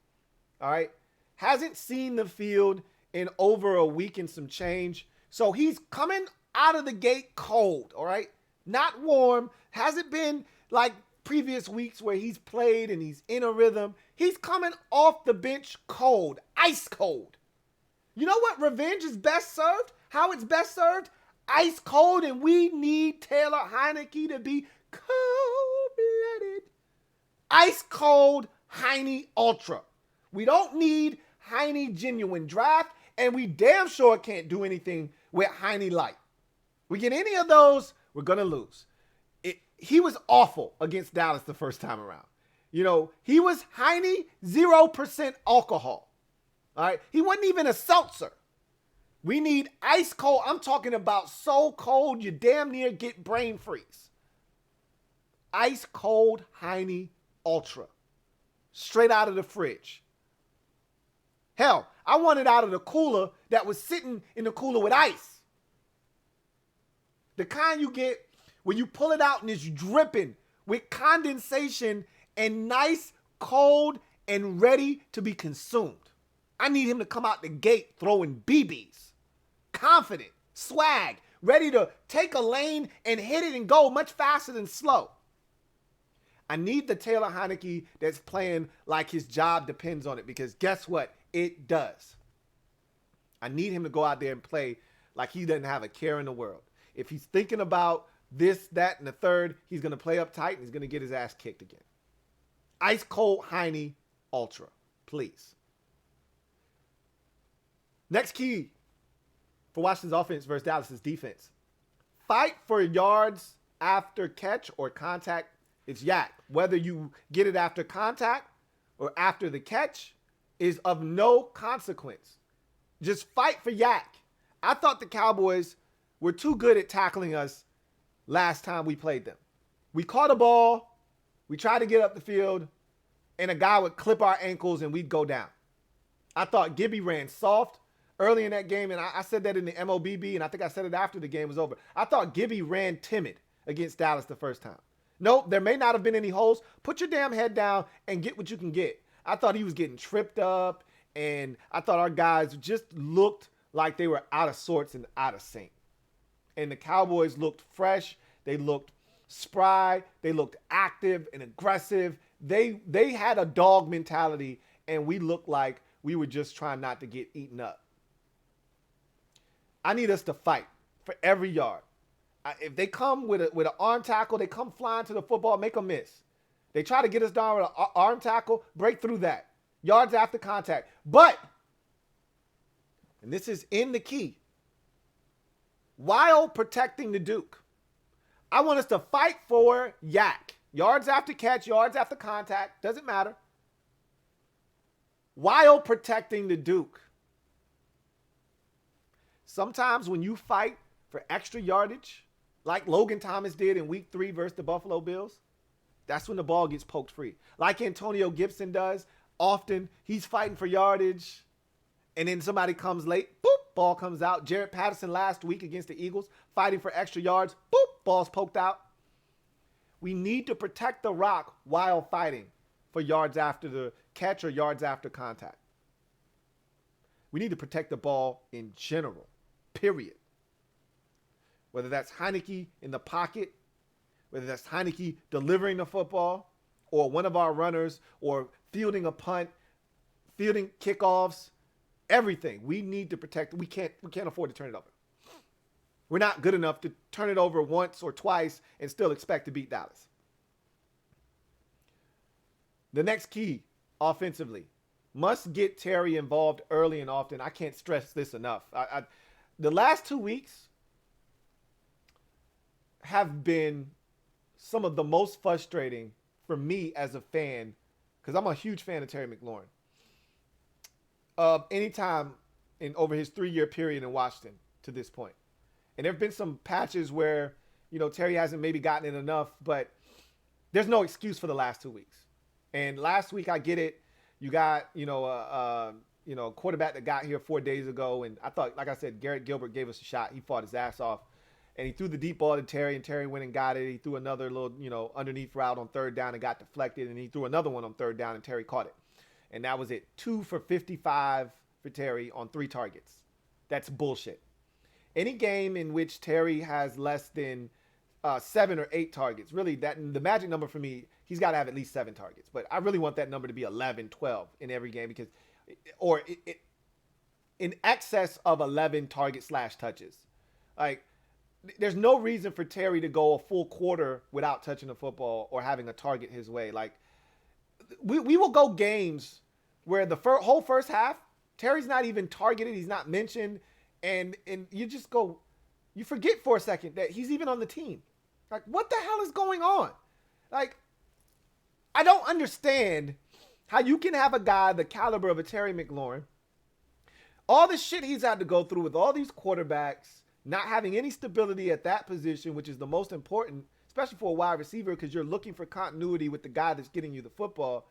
All right. Hasn't seen the field in over a week and some change. So he's coming out of the gate cold. All right. Not warm. Hasn't been like previous weeks where he's played and he's in a rhythm. He's coming off the bench cold. Ice cold. You know what revenge is best served? How it's best served? Ice cold, and we need Taylor Heineke to be cold-blooded. Ice cold Heine Ultra. We don't need Heine Genuine Draft, and we damn sure can't do anything with Heine Light. We get any of those, we're going to lose. He was awful against Dallas the first time around. He was Heine 0% alcohol. All right. He wasn't even a seltzer. We need ice cold. I'm talking about so cold you damn near get brain freeze. Ice cold Heine Ultra. Straight out of the fridge. Hell, I want it out of the cooler that was sitting in the cooler with ice. The kind you get when you pull it out and it's dripping with condensation and nice, cold, and ready to be consumed. I need him to come out the gate throwing BBs. Confident, swag, ready to take a lane and hit it and go much faster than slow. I need the Taylor Heineke that's playing like his job depends on it, because guess what? It does. I need him to go out there and play like he doesn't have a care in the world. If he's thinking about this, that, and the third, he's going to play up tight and he's going to get his ass kicked again. Ice cold Heine Ultra, please. Next key for Washington's offense versus Dallas's defense. Fight for yards after catch or contact. It's yak. Whether you get it after contact or after the catch is of no consequence. Just fight for yak. I thought the Cowboys were too good at tackling us last time we played them. We caught a ball, we tried to get up the field, and a guy would clip our ankles and we'd go down. I thought Gibby ran soft early in that game, and I said that in the MOBB, and I think I said it after the game was over. I thought Gibby ran timid against Dallas the first time. Nope, there may not have been any holes. Put your damn head down and get what you can get. I thought he was getting tripped up, and I thought our guys just looked like they were out of sorts and out of sync. And the Cowboys looked fresh. They looked spry. They looked active and aggressive. They had a dog mentality, and we looked like we were just trying not to get eaten up. I need us to fight for every yard. If they come with an arm tackle, they come flying to the football, make a miss. They try to get us down with an arm tackle, break through that. Yards after contact. But, and this is in the key, while protecting the Duke, I want us to fight for yak. Yards after catch, yards after contact, doesn't matter. While protecting the Duke. Sometimes when you fight for extra yardage, like Logan Thomas did in week 3 versus the Buffalo Bills, that's when the ball gets poked free. Like Antonio Gibson does, often he's fighting for yardage, and then somebody comes late, boop, ball comes out. Jared Patterson last week against the Eagles, fighting for extra yards, boop, ball's poked out. We need to protect the rock while fighting for yards after the catch or yards after contact. We need to protect the ball in general, period. Whether that's Heineke in the pocket, whether that's Heineke delivering the football, or one of our runners, or fielding a punt, fielding kickoffs, everything. We need to protect. We can't afford to turn it over. We're not good enough to turn it over once or twice and still expect to beat Dallas. The next key, offensively, must get Terry involved early and often. I can't stress this enough. The last 2 weeks have been some of the most frustrating for me as a fan, because I'm a huge fan of Terry McLaurin. Anytime over his 3-year period in Washington to this point. And there have been some patches where, Terry hasn't maybe gotten it enough, but there's no excuse for the last 2 weeks. And last week, I get it. You got, a quarterback that got here 4 days ago. And I thought, like I said, Garrett Gilbert gave us a shot. He fought his ass off. And he threw the deep ball to Terry, and Terry went and got it. He threw another little, underneath route on third down and got deflected. And he threw another one on third down, and Terry caught it. And that was it. 2 for 55 for Terry on 3 targets. That's bullshit. Any game in which Terry has less than 7 or 8 targets, really, the magic number for me, he's got to have at least 7 targets. But I really want that number to be 11, 12 in every game, because, in excess of 11 target/touches. Like, there's no reason for Terry to go a full quarter without touching the football or having a target his way. Like, we will go games where the whole first half, Terry's not even targeted. He's not mentioned. And you just go, you forget for a second that he's even on the team. Like, what the hell is going on? Like, I don't understand how you can have a guy the caliber of a Terry McLaurin, all the shit he's had to go through with all these quarterbacks, not having any stability at that position, which is the most important, especially for a wide receiver, because you're looking for continuity with the guy that's getting you the football.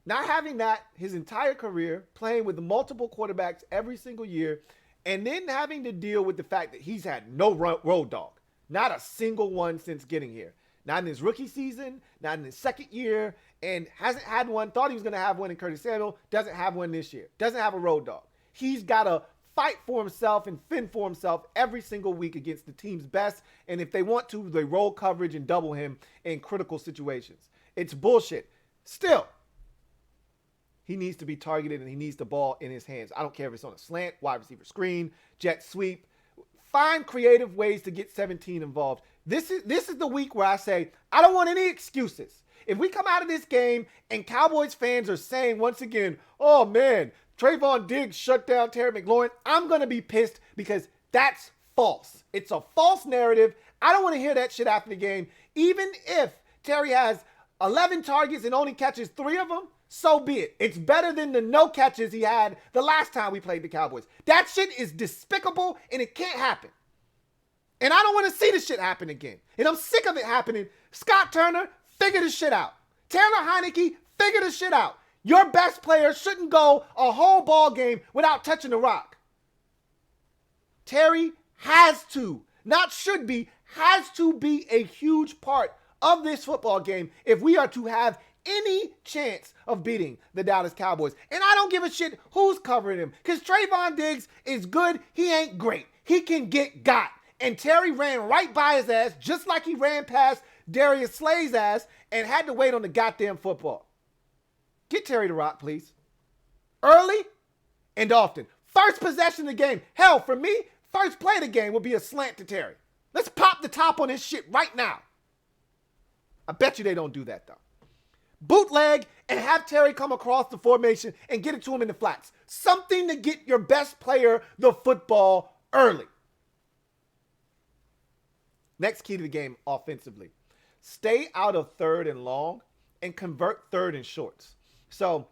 Not having that his entire career, playing with multiple quarterbacks every single year, and then having to deal with the fact that he's had no road dog. Not a single one since getting here. Not in his rookie season, not in his second year, and hasn't had one. Thought he was going to have one in Curtis Samuel. Doesn't have one this year. Doesn't have a road dog. He's got to fight for himself and fend for himself every single week against the team's best. And if they want to, they roll coverage and double him in critical situations. It's bullshit. Still, he needs to be targeted and he needs the ball in his hands. I don't care if it's on a slant, wide receiver screen, jet sweep, find creative ways to get 17 involved. This is the week where I say, I don't want any excuses. If we come out of this game and Cowboys fans are saying once again, oh man, Trayvon Diggs shut down Terry McLaurin, I'm going to be pissed because that's false. It's a false narrative. I don't want to hear that shit after the game. Even if Terry has 11 targets and only catches 3 of them, so be it. It's better than the no catches he had the last time we played the Cowboys. That shit is despicable and it can't happen. And I don't want to see this shit happen again. And I'm sick of it happening. Scott Turner, figure this shit out. Taylor Heineke, figure this shit out. Your best player shouldn't go a whole ball game without touching the rock. Terry has to, not should be, has to be a huge part of this football game if we are to have any chance of beating the Dallas Cowboys. And I don't give a shit who's covering him because Trayvon Diggs is good. He ain't great. He can get got. And Terry ran right by his ass just like he ran past Darius Slay's ass and had to wait on the goddamn football. Get Terry the rock, please. Early and often. First possession of the game. Hell, for me, first play of the game would be a slant to Terry. Let's pop the top on this shit right now. I bet you they don't do that, though. Bootleg and have Terry come across the formation and get it to him in the flats. Something to get your best player the football early. Next key to the game offensively. Stay out of 3rd and long and convert 3rd and shorts. So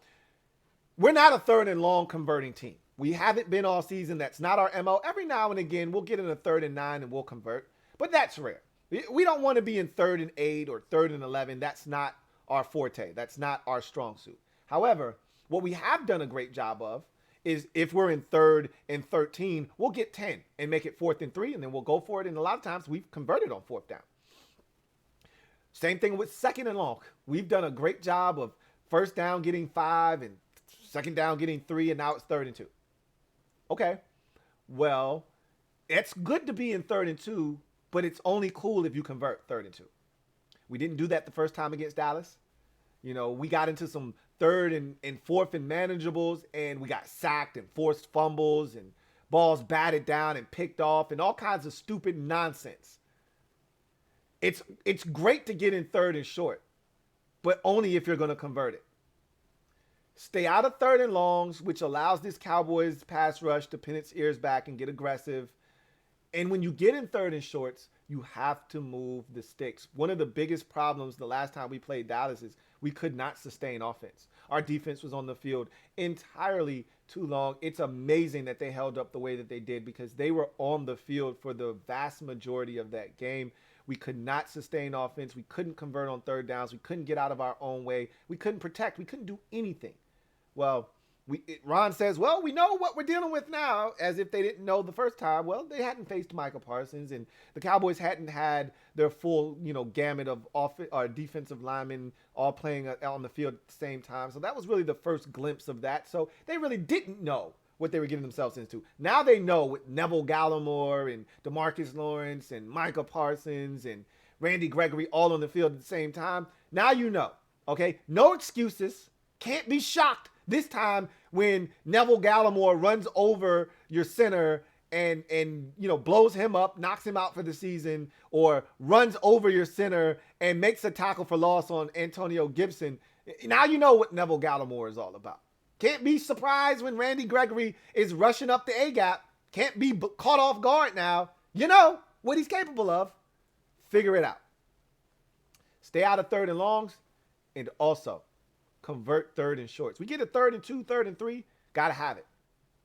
we're not a 3rd and long converting team. We haven't been all season. That's not our MO. Every now and again, we'll get in a 3rd and 9 and we'll convert. But that's rare. We don't want to be in 3rd and 8 or 3rd and 11. That's not our forte. That's not our strong suit. However, what we have done a great job of is if we're in 3rd and 13, we'll get 10 and make it 4th and 3, and then we'll go for it. And a lot of times we've converted on 4th down. Same thing with 2nd and long. We've done a great job of 1st down getting 5 and 2nd down getting 3, and now it's 3rd and 2. Okay, well, it's good to be in 3rd and 2, but it's only cool if you convert 3rd and 2. We didn't do that the first time against Dallas. You know, we got into some 3rd and 4th and manageables, and we got sacked and forced fumbles and balls batted down and picked off and all kinds of stupid nonsense. It's great to get in 3rd and short, but only if you're going to convert it. Stay out of 3rd and longs, which allows this Cowboys pass rush to pin its ears back and get aggressive. And when you get in 3rd and shorts, you have to move the sticks. One of the biggest problems the last time we played Dallas is we could not sustain offense. Our defense was on the field entirely too long. It's amazing that they held up the way that they did because they were on the field for the vast majority of that game. We could not sustain offense. We couldn't convert on 3rd downs. We couldn't get out of our own way. We couldn't protect. We couldn't do anything. Well, Ron says, well, we know what we're dealing with now, as if they didn't know the first time. Well, they hadn't faced Micah Parsons, and the Cowboys hadn't had their full, gamut of defensive linemen all playing on the field at the same time. So that was really the first glimpse of that. So they really didn't know what they were getting themselves into. Now they know with Neville Gallimore and DeMarcus Lawrence and Micah Parsons and Randy Gregory all on the field at the same time. Now you know, okay? No excuses. Can't be shocked this time when Neville Gallimore runs over your center and blows him up, knocks him out for the season, or runs over your center and makes a tackle for loss on Antonio Gibson. Now you know what Neville Gallimore is all about. Can't be surprised when Randy Gregory is rushing up the A-gap. Can't be caught off guard now. You know what he's capable of. Figure it out. Stay out of 3rd and longs, and also convert 3rd and shorts. We get a 3rd and 2, 3rd and 3, gotta have it.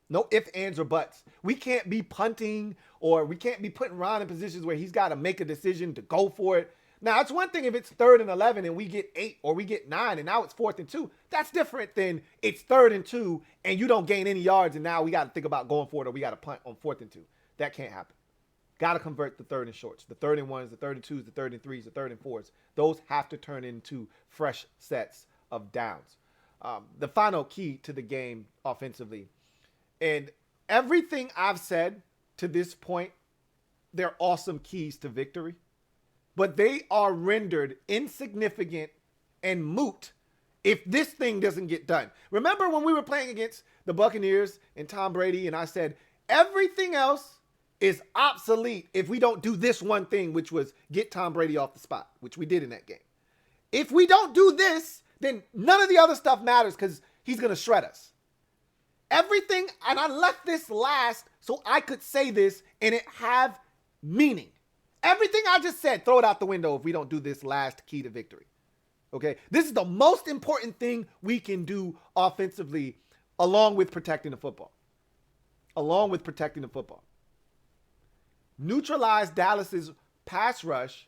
No ifs, ands, or buts. We can't be punting or we can't be putting Ron in positions where he's got to make a decision to go for it. Now, it's one thing if it's 3rd and 11 and we get 8 or we get 9 and now it's 4th and 2. That's different than it's 3rd and 2 and you don't gain any yards and now we got to think about going for it or we got to punt on 4th and 2. That can't happen. Got to convert the 3rd and shorts. The 3rd and 1s, the 3rd and 2s, the 3rd and 3s, the 3rd and 4s. Those have to turn into fresh sets of downs. The final key to the game offensively, and everything I've said to this point, they're awesome keys to victory, but they are rendered insignificant and moot if this thing doesn't get done. Remember when we were playing against the Buccaneers and Tom Brady, and I said, everything else is obsolete if we don't do this one thing, which was get Tom Brady off the spot, which we did in that game. If we don't do this, then none of the other stuff matters because he's going to shred us. Everything, and I left this last so I could say this and it have meaning. Everything I just said, throw it out the window if we don't do this last key to victory. Okay? This is the most important thing we can do offensively along with protecting the football. Along with protecting the football. Neutralize Dallas's pass rush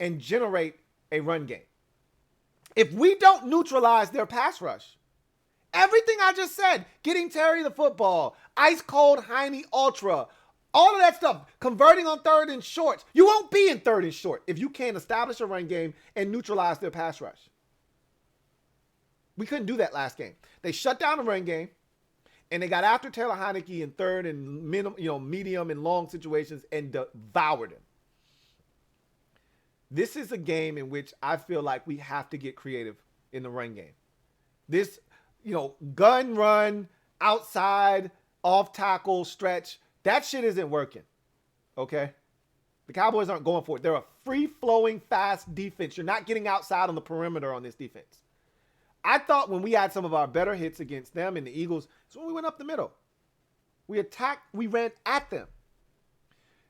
and generate a run game. If we don't neutralize their pass rush, everything I just said, getting Terry the football, ice cold Heine Ultra, all of that stuff, converting on third and short, you won't be in third and short if you can't establish a run game and neutralize their pass rush. We couldn't do that last game. They shut down the run game, and they got after Taylor Heinicke in third and medium and long situations and devoured him. This is a game in which I feel like we have to get creative in the run game. This, gun run, outside, off tackle, stretch, that shit isn't working. Okay? The Cowboys aren't going for it. They're a free-flowing, fast defense. You're not getting outside on the perimeter on this defense. I thought when we had some of our better hits against them and the Eagles, it's when we went up the middle. We attacked, we ran at them.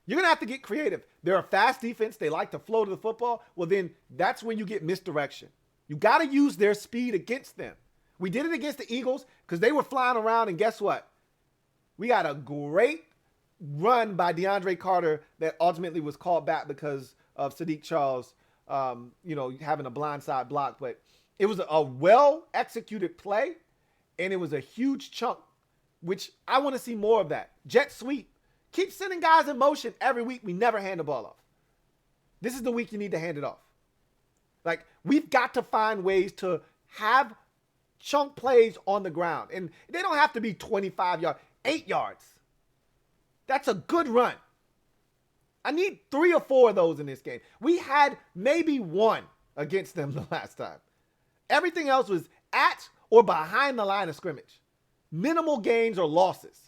You're going to have to get creative. They're a fast defense. They like to flow to the football. Well, then that's when you get misdirection. You got to use their speed against them. We did it against the Eagles because they were flying around, and guess what? We got a great run by DeAndre Carter that ultimately was called back because of Sadiq Charles, having a blindside block. But it was a well-executed play, and it was a huge chunk, which I want to see more of that. Jet sweep. Keep sending guys in motion every week. We never hand the ball off. This is the week you need to hand it off. Like, we've got to find ways to have chunk plays on the ground. And they don't have to be 25 yards, 8 yards. That's a good run. I need 3 or 4 of those in this game. We had maybe 1 against them the last time. Everything else was at or behind the line of scrimmage. Minimal gains or losses.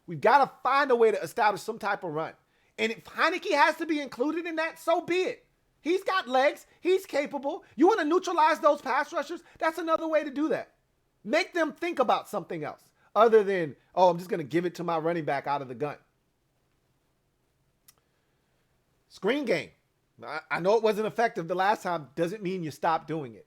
We've got to find a way to establish some type of run. And if Heinicke has to be included in that, so be it. He's got legs. He's capable. You want to neutralize those pass rushers? That's another way to do that. Make them think about something else other than, I'm just going to give it to my running back out of the gun. Screen game. I know it wasn't effective the last time. Doesn't mean you stop doing it.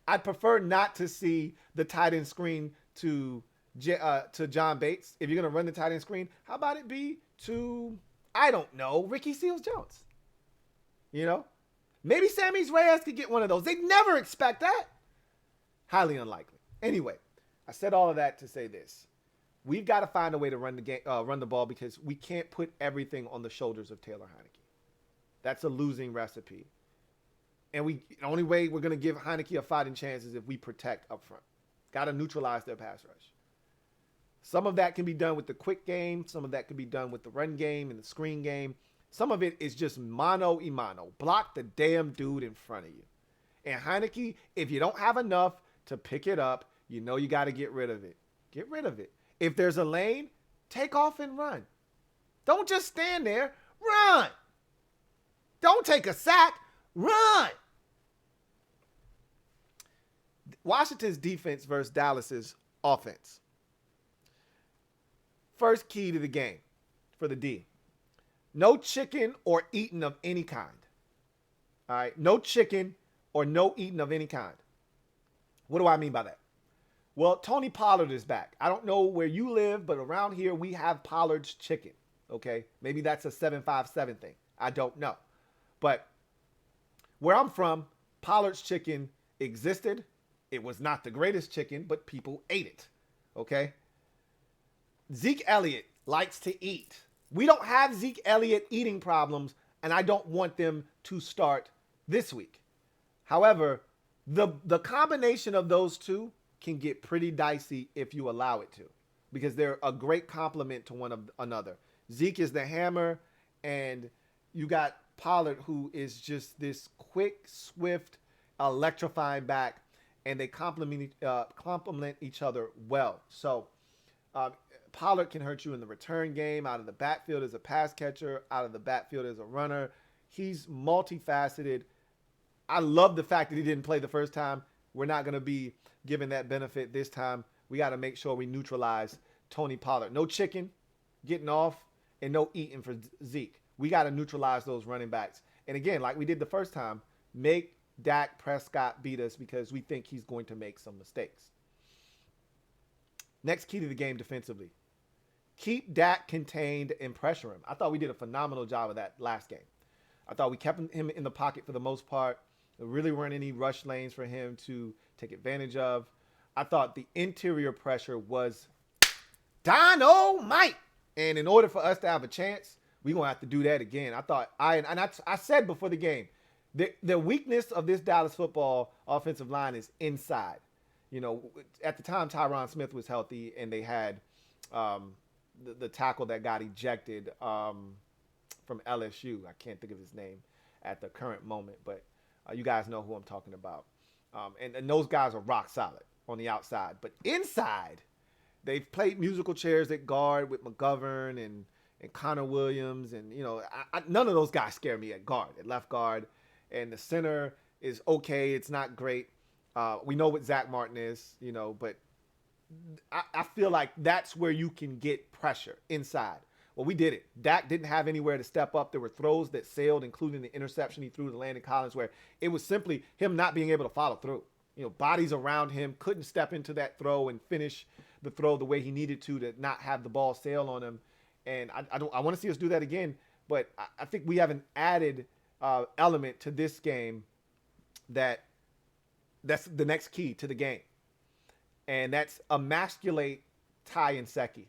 I'd prefer not to see the tight end screen to John Bates. If you're going to run the tight end screen, how about it be to, I don't know, Ricky Seals-Jones? Maybe Sammy Reyes could get one of those. They'd never expect that. Highly unlikely. Anyway, I said all of that to say this. We've got to find a way to run the ball because we can't put everything on the shoulders of Taylor Heinicke. That's a losing recipe. And the only way we're going to give Heinicke a fighting chance is if we protect up front. Got to neutralize their pass rush. Some of that can be done with the quick game. Some of that can be done with the run game and the screen game. Some of it is just mano-a-mano. Block the damn dude in front of you. And Heinicke, if you don't have enough to pick it up, you got to get rid of it. Get rid of it. If there's a lane, take off and run. Don't just stand there. Run. Don't take a sack. Run. Washington's defense versus Dallas's offense. First key to the game for the D. No chicken or eating of any kind. All right. No chicken or no eating of any kind. What do I mean by that? Well, Tony Pollard is back. I don't know where you live, but around here we have Pollard's chicken. Okay. Maybe that's a 757 thing. I don't know. But where I'm from, Pollard's chicken existed. It was not the greatest chicken, but people ate it. Okay. Zeke Elliott likes to eat. We don't have Zeke Elliott eating problems, and I don't want them to start this week. However, the combination of those two can get pretty dicey if you allow it to, because they're a great complement to one another. Zeke is the hammer, and you got Pollard, who is just this quick, swift, electrifying back, and they complement each other well. So Pollard can hurt you in the return game, out of the backfield as a pass catcher, out of the backfield as a runner. He's multifaceted. I love the fact that he didn't play the first time. We're not going to be given that benefit this time. We got to make sure we neutralize Tony Pollard. No chicken getting off and no eating for Zeke. We got to neutralize those running backs. And again, like we did the first time, make Dak Prescott beat us because we think he's going to make some mistakes. Next key to the game defensively. Keep Dak contained and pressure him. I thought we did a phenomenal job of that last game. I thought we kept him in the pocket for the most part. There really weren't any rush lanes for him to take advantage of. I thought the interior pressure was dynamite. And in order for us to have a chance, we're going to have to do that again. I said before the game, the weakness of this Dallas football offensive line is inside. You know, at the time, Tyron Smith was healthy, and they had the tackle that got ejected from LSU. I can't think of his name at the current moment, but you guys know who I'm talking about. And those guys are rock solid on the outside. But inside, they've played musical chairs at guard with McGovern and Connor Williams. And, you know, none of those guys scare me at guard, at left guard. And the center is okay. It's not great. We know what Zach Martin is, you know, but I feel like that's where you can get pressure inside. Well, we did it. Dak didn't have anywhere to step up. There were throws that sailed, including the interception he threw to Landon Collins, where it was simply him not being able to follow through. You know, bodies around him, couldn't step into that throw and finish the throw the way he needed to not have the ball sail on him. And I want to see us do that again, but I think we have an added element to this game that's the next key to the game. And that's emasculate Ty Nsekhe.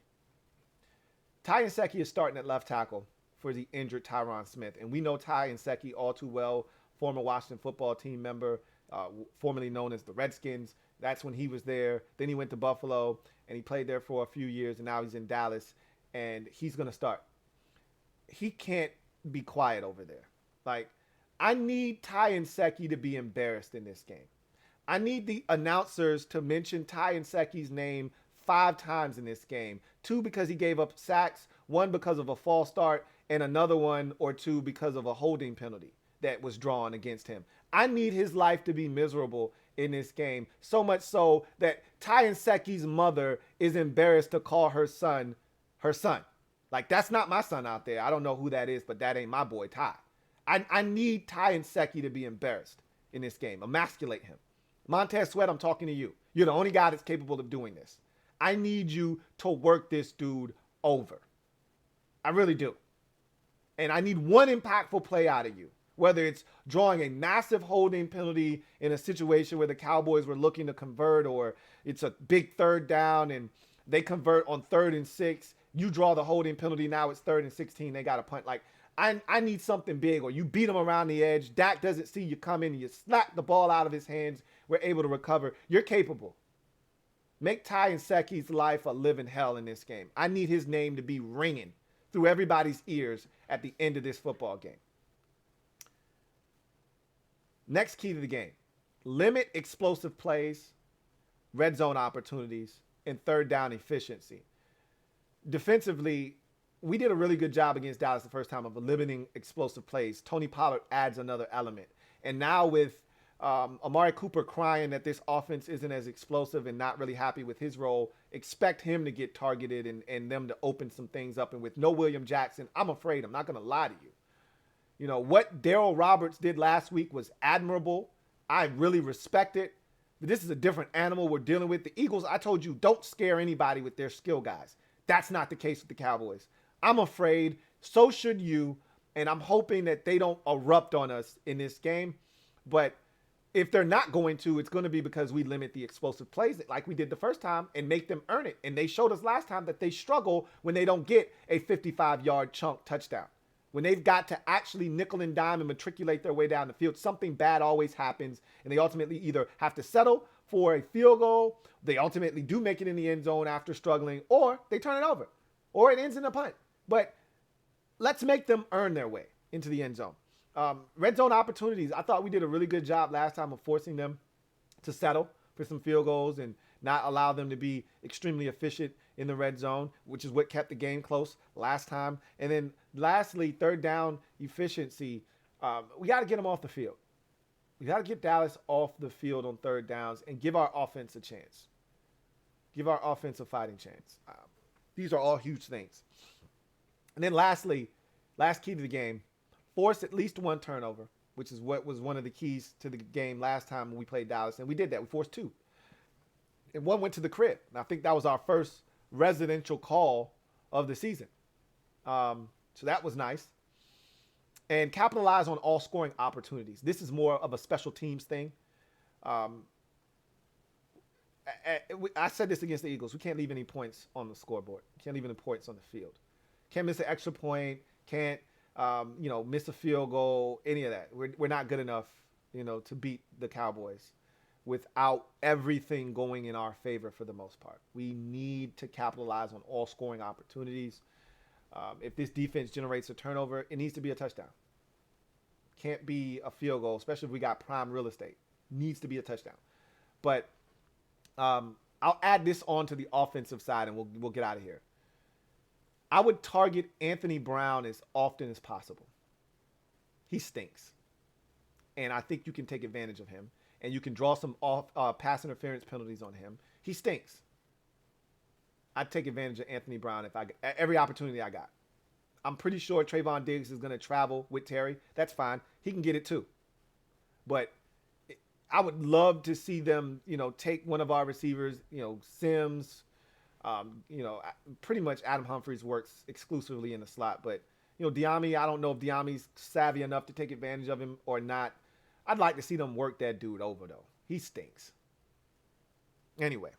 Ty Nsekhe is starting at left tackle for the injured Tyron Smith. And we know Ty Nsekhe all too well, former Washington football team member, formerly known as the Redskins. That's when he was there. Then he went to Buffalo, and he played there for a few years, and now he's in Dallas, and he's going to start. He can't be quiet over there. Like, I need Ty Nsekhe to be embarrassed in this game. I need the announcers to mention Ty Nseke's name 5 times in this game. 2 because he gave up sacks, 1 because of a false start, and another 1 or 2 because of a holding penalty that was drawn against him. I need his life to be miserable in this game, so much so that Ty Nseke's mother is embarrassed to call her son her son. Like, that's not my son out there. I don't know who that is, but that ain't my boy Ty. I need Ty Nsekhe to be embarrassed in this game. Emasculate him. Montez Sweat, I'm talking to you. You're the only guy that's capable of doing this. I need you to work this dude over. I really do. And I need one impactful play out of you, whether it's drawing a massive holding penalty in a situation where the Cowboys were looking to convert, or it's a big 3rd down and they convert on 3rd and 6. You draw the holding penalty. Now it's 3rd and 16. They got to punt. Like, I need something big, or you beat him around the edge. Dak doesn't see you come in. You slap the ball out of his hands. We're able to recover. You're capable. Make Ty Nseke's life a living hell in this game. I need his name to be ringing through everybody's ears at the end of this football game. Next key to the game. Limit explosive plays, red zone opportunities, and 3rd down efficiency. Defensively, we did a really good job against Dallas the first time of limiting explosive plays. Tony Pollard adds another element. And now with Amari Cooper crying that this offense isn't as explosive and not really happy with his role, expect him to get targeted and them to open some things up. And with no William Jackson, I'm afraid, I'm not going to lie to you. You know, what Darryl Roberts did last week was admirable. I really respect it. But this is a different animal we're dealing with. The Eagles, I told you, don't scare anybody with their skill guys. That's not the case with the Cowboys. I'm afraid, so should you, and I'm hoping that they don't erupt on us in this game. But if they're not going to, it's going to be because we limit the explosive plays like we did the first time and make them earn it. And they showed us last time that they struggle when they don't get a 55-yard chunk touchdown. When they've got to actually nickel and dime and matriculate their way down the field, something bad always happens, and they ultimately either have to settle for a field goal, they ultimately do make it in the end zone after struggling, or they turn it over, or it ends in a punt. But let's make them earn their way into the end zone. Red zone opportunities, I thought we did a really good job last time of forcing them to settle for some field goals and not allow them to be extremely efficient in the red zone, which is what kept the game close last time. And then lastly, third down efficiency. We got to get them off the field. We got to get Dallas off the field on third downs and give our offense a chance. Give our offense a fighting chance. These are all huge things. And then lastly, last key to the game, force at least one turnover, which is what was one of the keys to the game last time when we played Dallas. And we did that. We forced two. And one went to the crib. And I think that was our first residential call of the season. So that was nice. And capitalize on all scoring opportunities. This is more of a special teams thing. I said this against the Eagles. We can't leave any points on the scoreboard. Can't leave any points on the field. Can't miss an extra point. Can't, miss a field goal. Any of that. We're not good enough, to beat the Cowboys without everything going in our favor for the most part. We need to capitalize on all scoring opportunities. If this defense generates a turnover, it needs to be a touchdown. Can't be a field goal, especially if we got prime real estate. Needs to be a touchdown. But I'll add this on to the offensive side, and we'll get out of here. I would target Anthony Brown as often as possible. He stinks. And I think you can take advantage of him. And you can draw some pass interference penalties on him. He stinks. I'd take advantage of Anthony Brown if every opportunity I got. I'm pretty sure Trayvon Diggs is going to travel with Terry. That's fine. He can get it too. But I would love to see them, take one of our receivers, Sims. Pretty much Adam Humphries works exclusively in the slot. But, Diami, I don't know if Diami's savvy enough to take advantage of him or not. I'd like to see them work that dude over, though. He stinks. Anyway,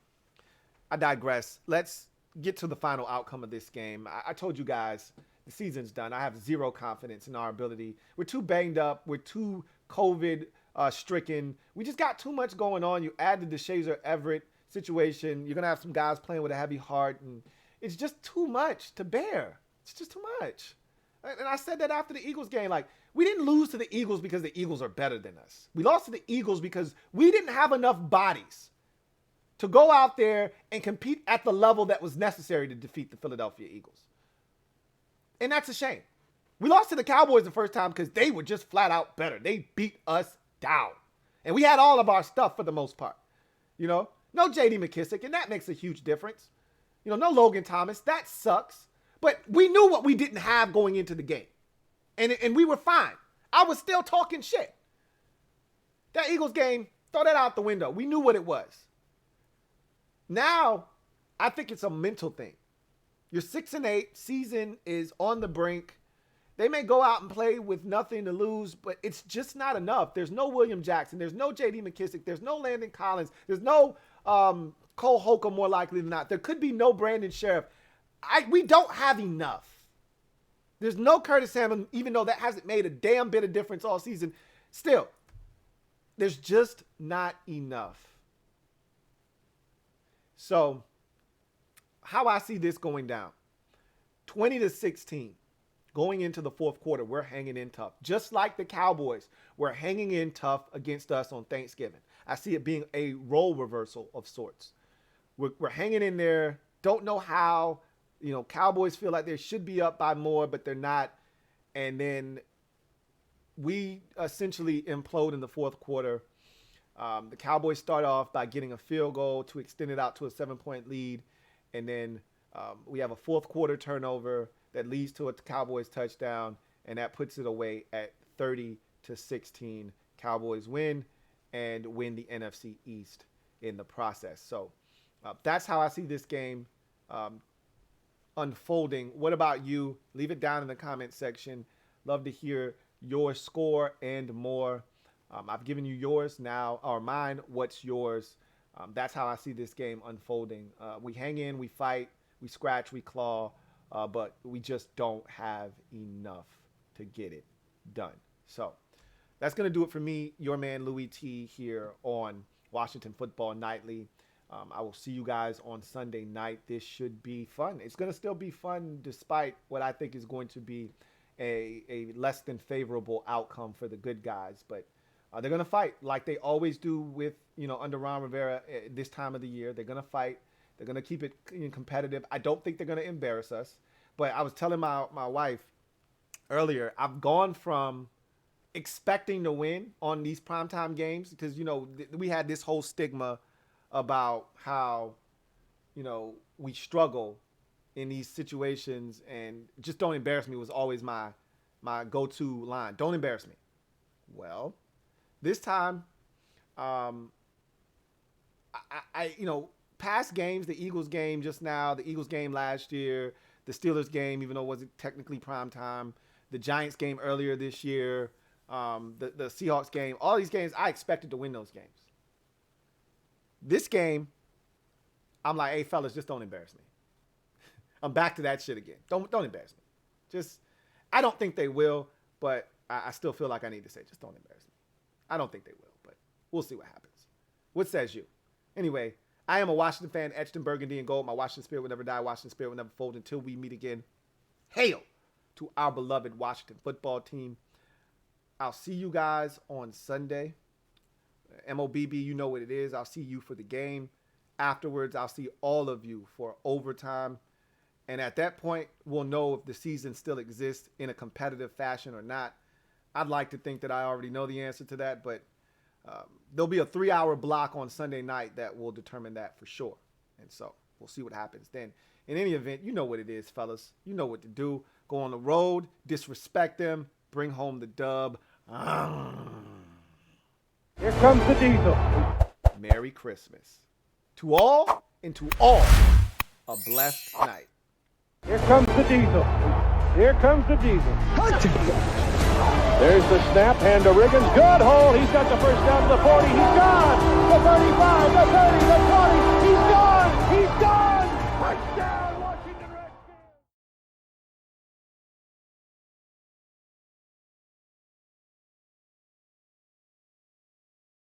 I digress. Let's get to the final outcome of this game. I told you guys the season's done. I have zero confidence in our ability. We're too banged up. We're too COVID stricken. We just got too much going on. You add the Deshazor Everett situation. You're going to have some guys playing with a heavy heart. And it's just too much to bear. It's just too much. And I said that after the Eagles game. Like, we didn't lose to the Eagles because the Eagles are better than us. We lost to the Eagles because we didn't have enough bodies to go out there and compete at the level that was necessary to defeat the Philadelphia Eagles. And that's a shame. We lost to the Cowboys the first time because they were just flat out better. They beat us down. And we had all of our stuff for the most part. No J.D. McKissick, and that makes a huge difference. No Logan Thomas. That sucks. But we knew what we didn't have going into the game. And we were fine. I was still talking shit. That Eagles game, throw that out the window. We knew what it was. Now, I think it's a mental thing. You're 6-8. Season is on the brink. They may go out and play with nothing to lose, but it's just not enough. There's no William Jackson. There's no J.D. McKissick. There's no Landon Collins. There's no Cole Holcomb, more likely than not. There could be no Brandon Sheriff. We don't have enough. There's no Curtis Samuel, even though that hasn't made a damn bit of difference all season. Still, there's just not enough. So, how I see this going down, 20-16, going into the fourth quarter, we're hanging in tough. Just like the Cowboys, we're hanging in tough against us on Thanksgiving. I see it being a role reversal of sorts. We're hanging in there, don't know how. Cowboys feel like they should be up by more, but they're not. And then we essentially implode in the fourth quarter. The Cowboys start off by getting a field goal to extend it out to a 7-point lead. And then we have a fourth quarter turnover that leads to a Cowboys touchdown. And that puts it away at 30-16. Cowboys win and win the NFC East in the process. So that's how I see this game unfolding. What about you? Leave it down in the comment section. Love to hear your score and more. I've given you yours now, or mine. What's yours? That's how I see this game unfolding. We hang in, we fight, we scratch, we claw, but we just don't have enough to get it done. So that's going to do it for me, your man Louie T here on Washington Football Nightly. I will see you guys on Sunday night. This should be fun. It's going to still be fun despite what I think is going to be a less than favorable outcome for the good guys. But They're going to fight like they always do with, under Ron Rivera this time of the year. They're going to fight. They're going to keep it competitive. I don't think they're going to embarrass us. But I was telling my wife earlier, I've gone from expecting to win on these primetime games because, we had this whole stigma about how, we struggle in these situations, and just don't embarrass me was always my go-to line. Don't embarrass me. Well, this time, past games, the Eagles game just now, the Eagles game last year, the Steelers game, even though it wasn't technically prime time, the Giants game earlier this year, the Seahawks game, all these games, I expected to win those games. This game, I'm like, hey, fellas, just don't embarrass me. I'm back to that shit again. Don't embarrass me. Just, I don't think they will, but I still feel like I need to say, just don't embarrass me. I don't think they will, but we'll see what happens. What says you? Anyway, I am a Washington fan, etched in burgundy and gold. My Washington spirit will never die. Washington spirit will never fold until we meet again. Hail to our beloved Washington football team. I'll see you guys on Sunday. MOBB, you know what it is. I'll see you for the game. Afterwards, I'll see all of you for overtime. And at that point, we'll know if the season still exists in a competitive fashion or not. I'd like to think that I already know the answer to that, but there'll be a 3-hour block on Sunday night that will determine that for sure. And so we'll see what happens then. In any event, you know what it is, fellas. You know what to do. Go on the road, disrespect them, bring home the dub. Here comes the diesel. Merry Christmas. To all and to all, a blessed night. Here comes the diesel. Here comes the diesel. There's the snap, hand to Riggins. Good hole. He's got the first down to the 40. He's gone.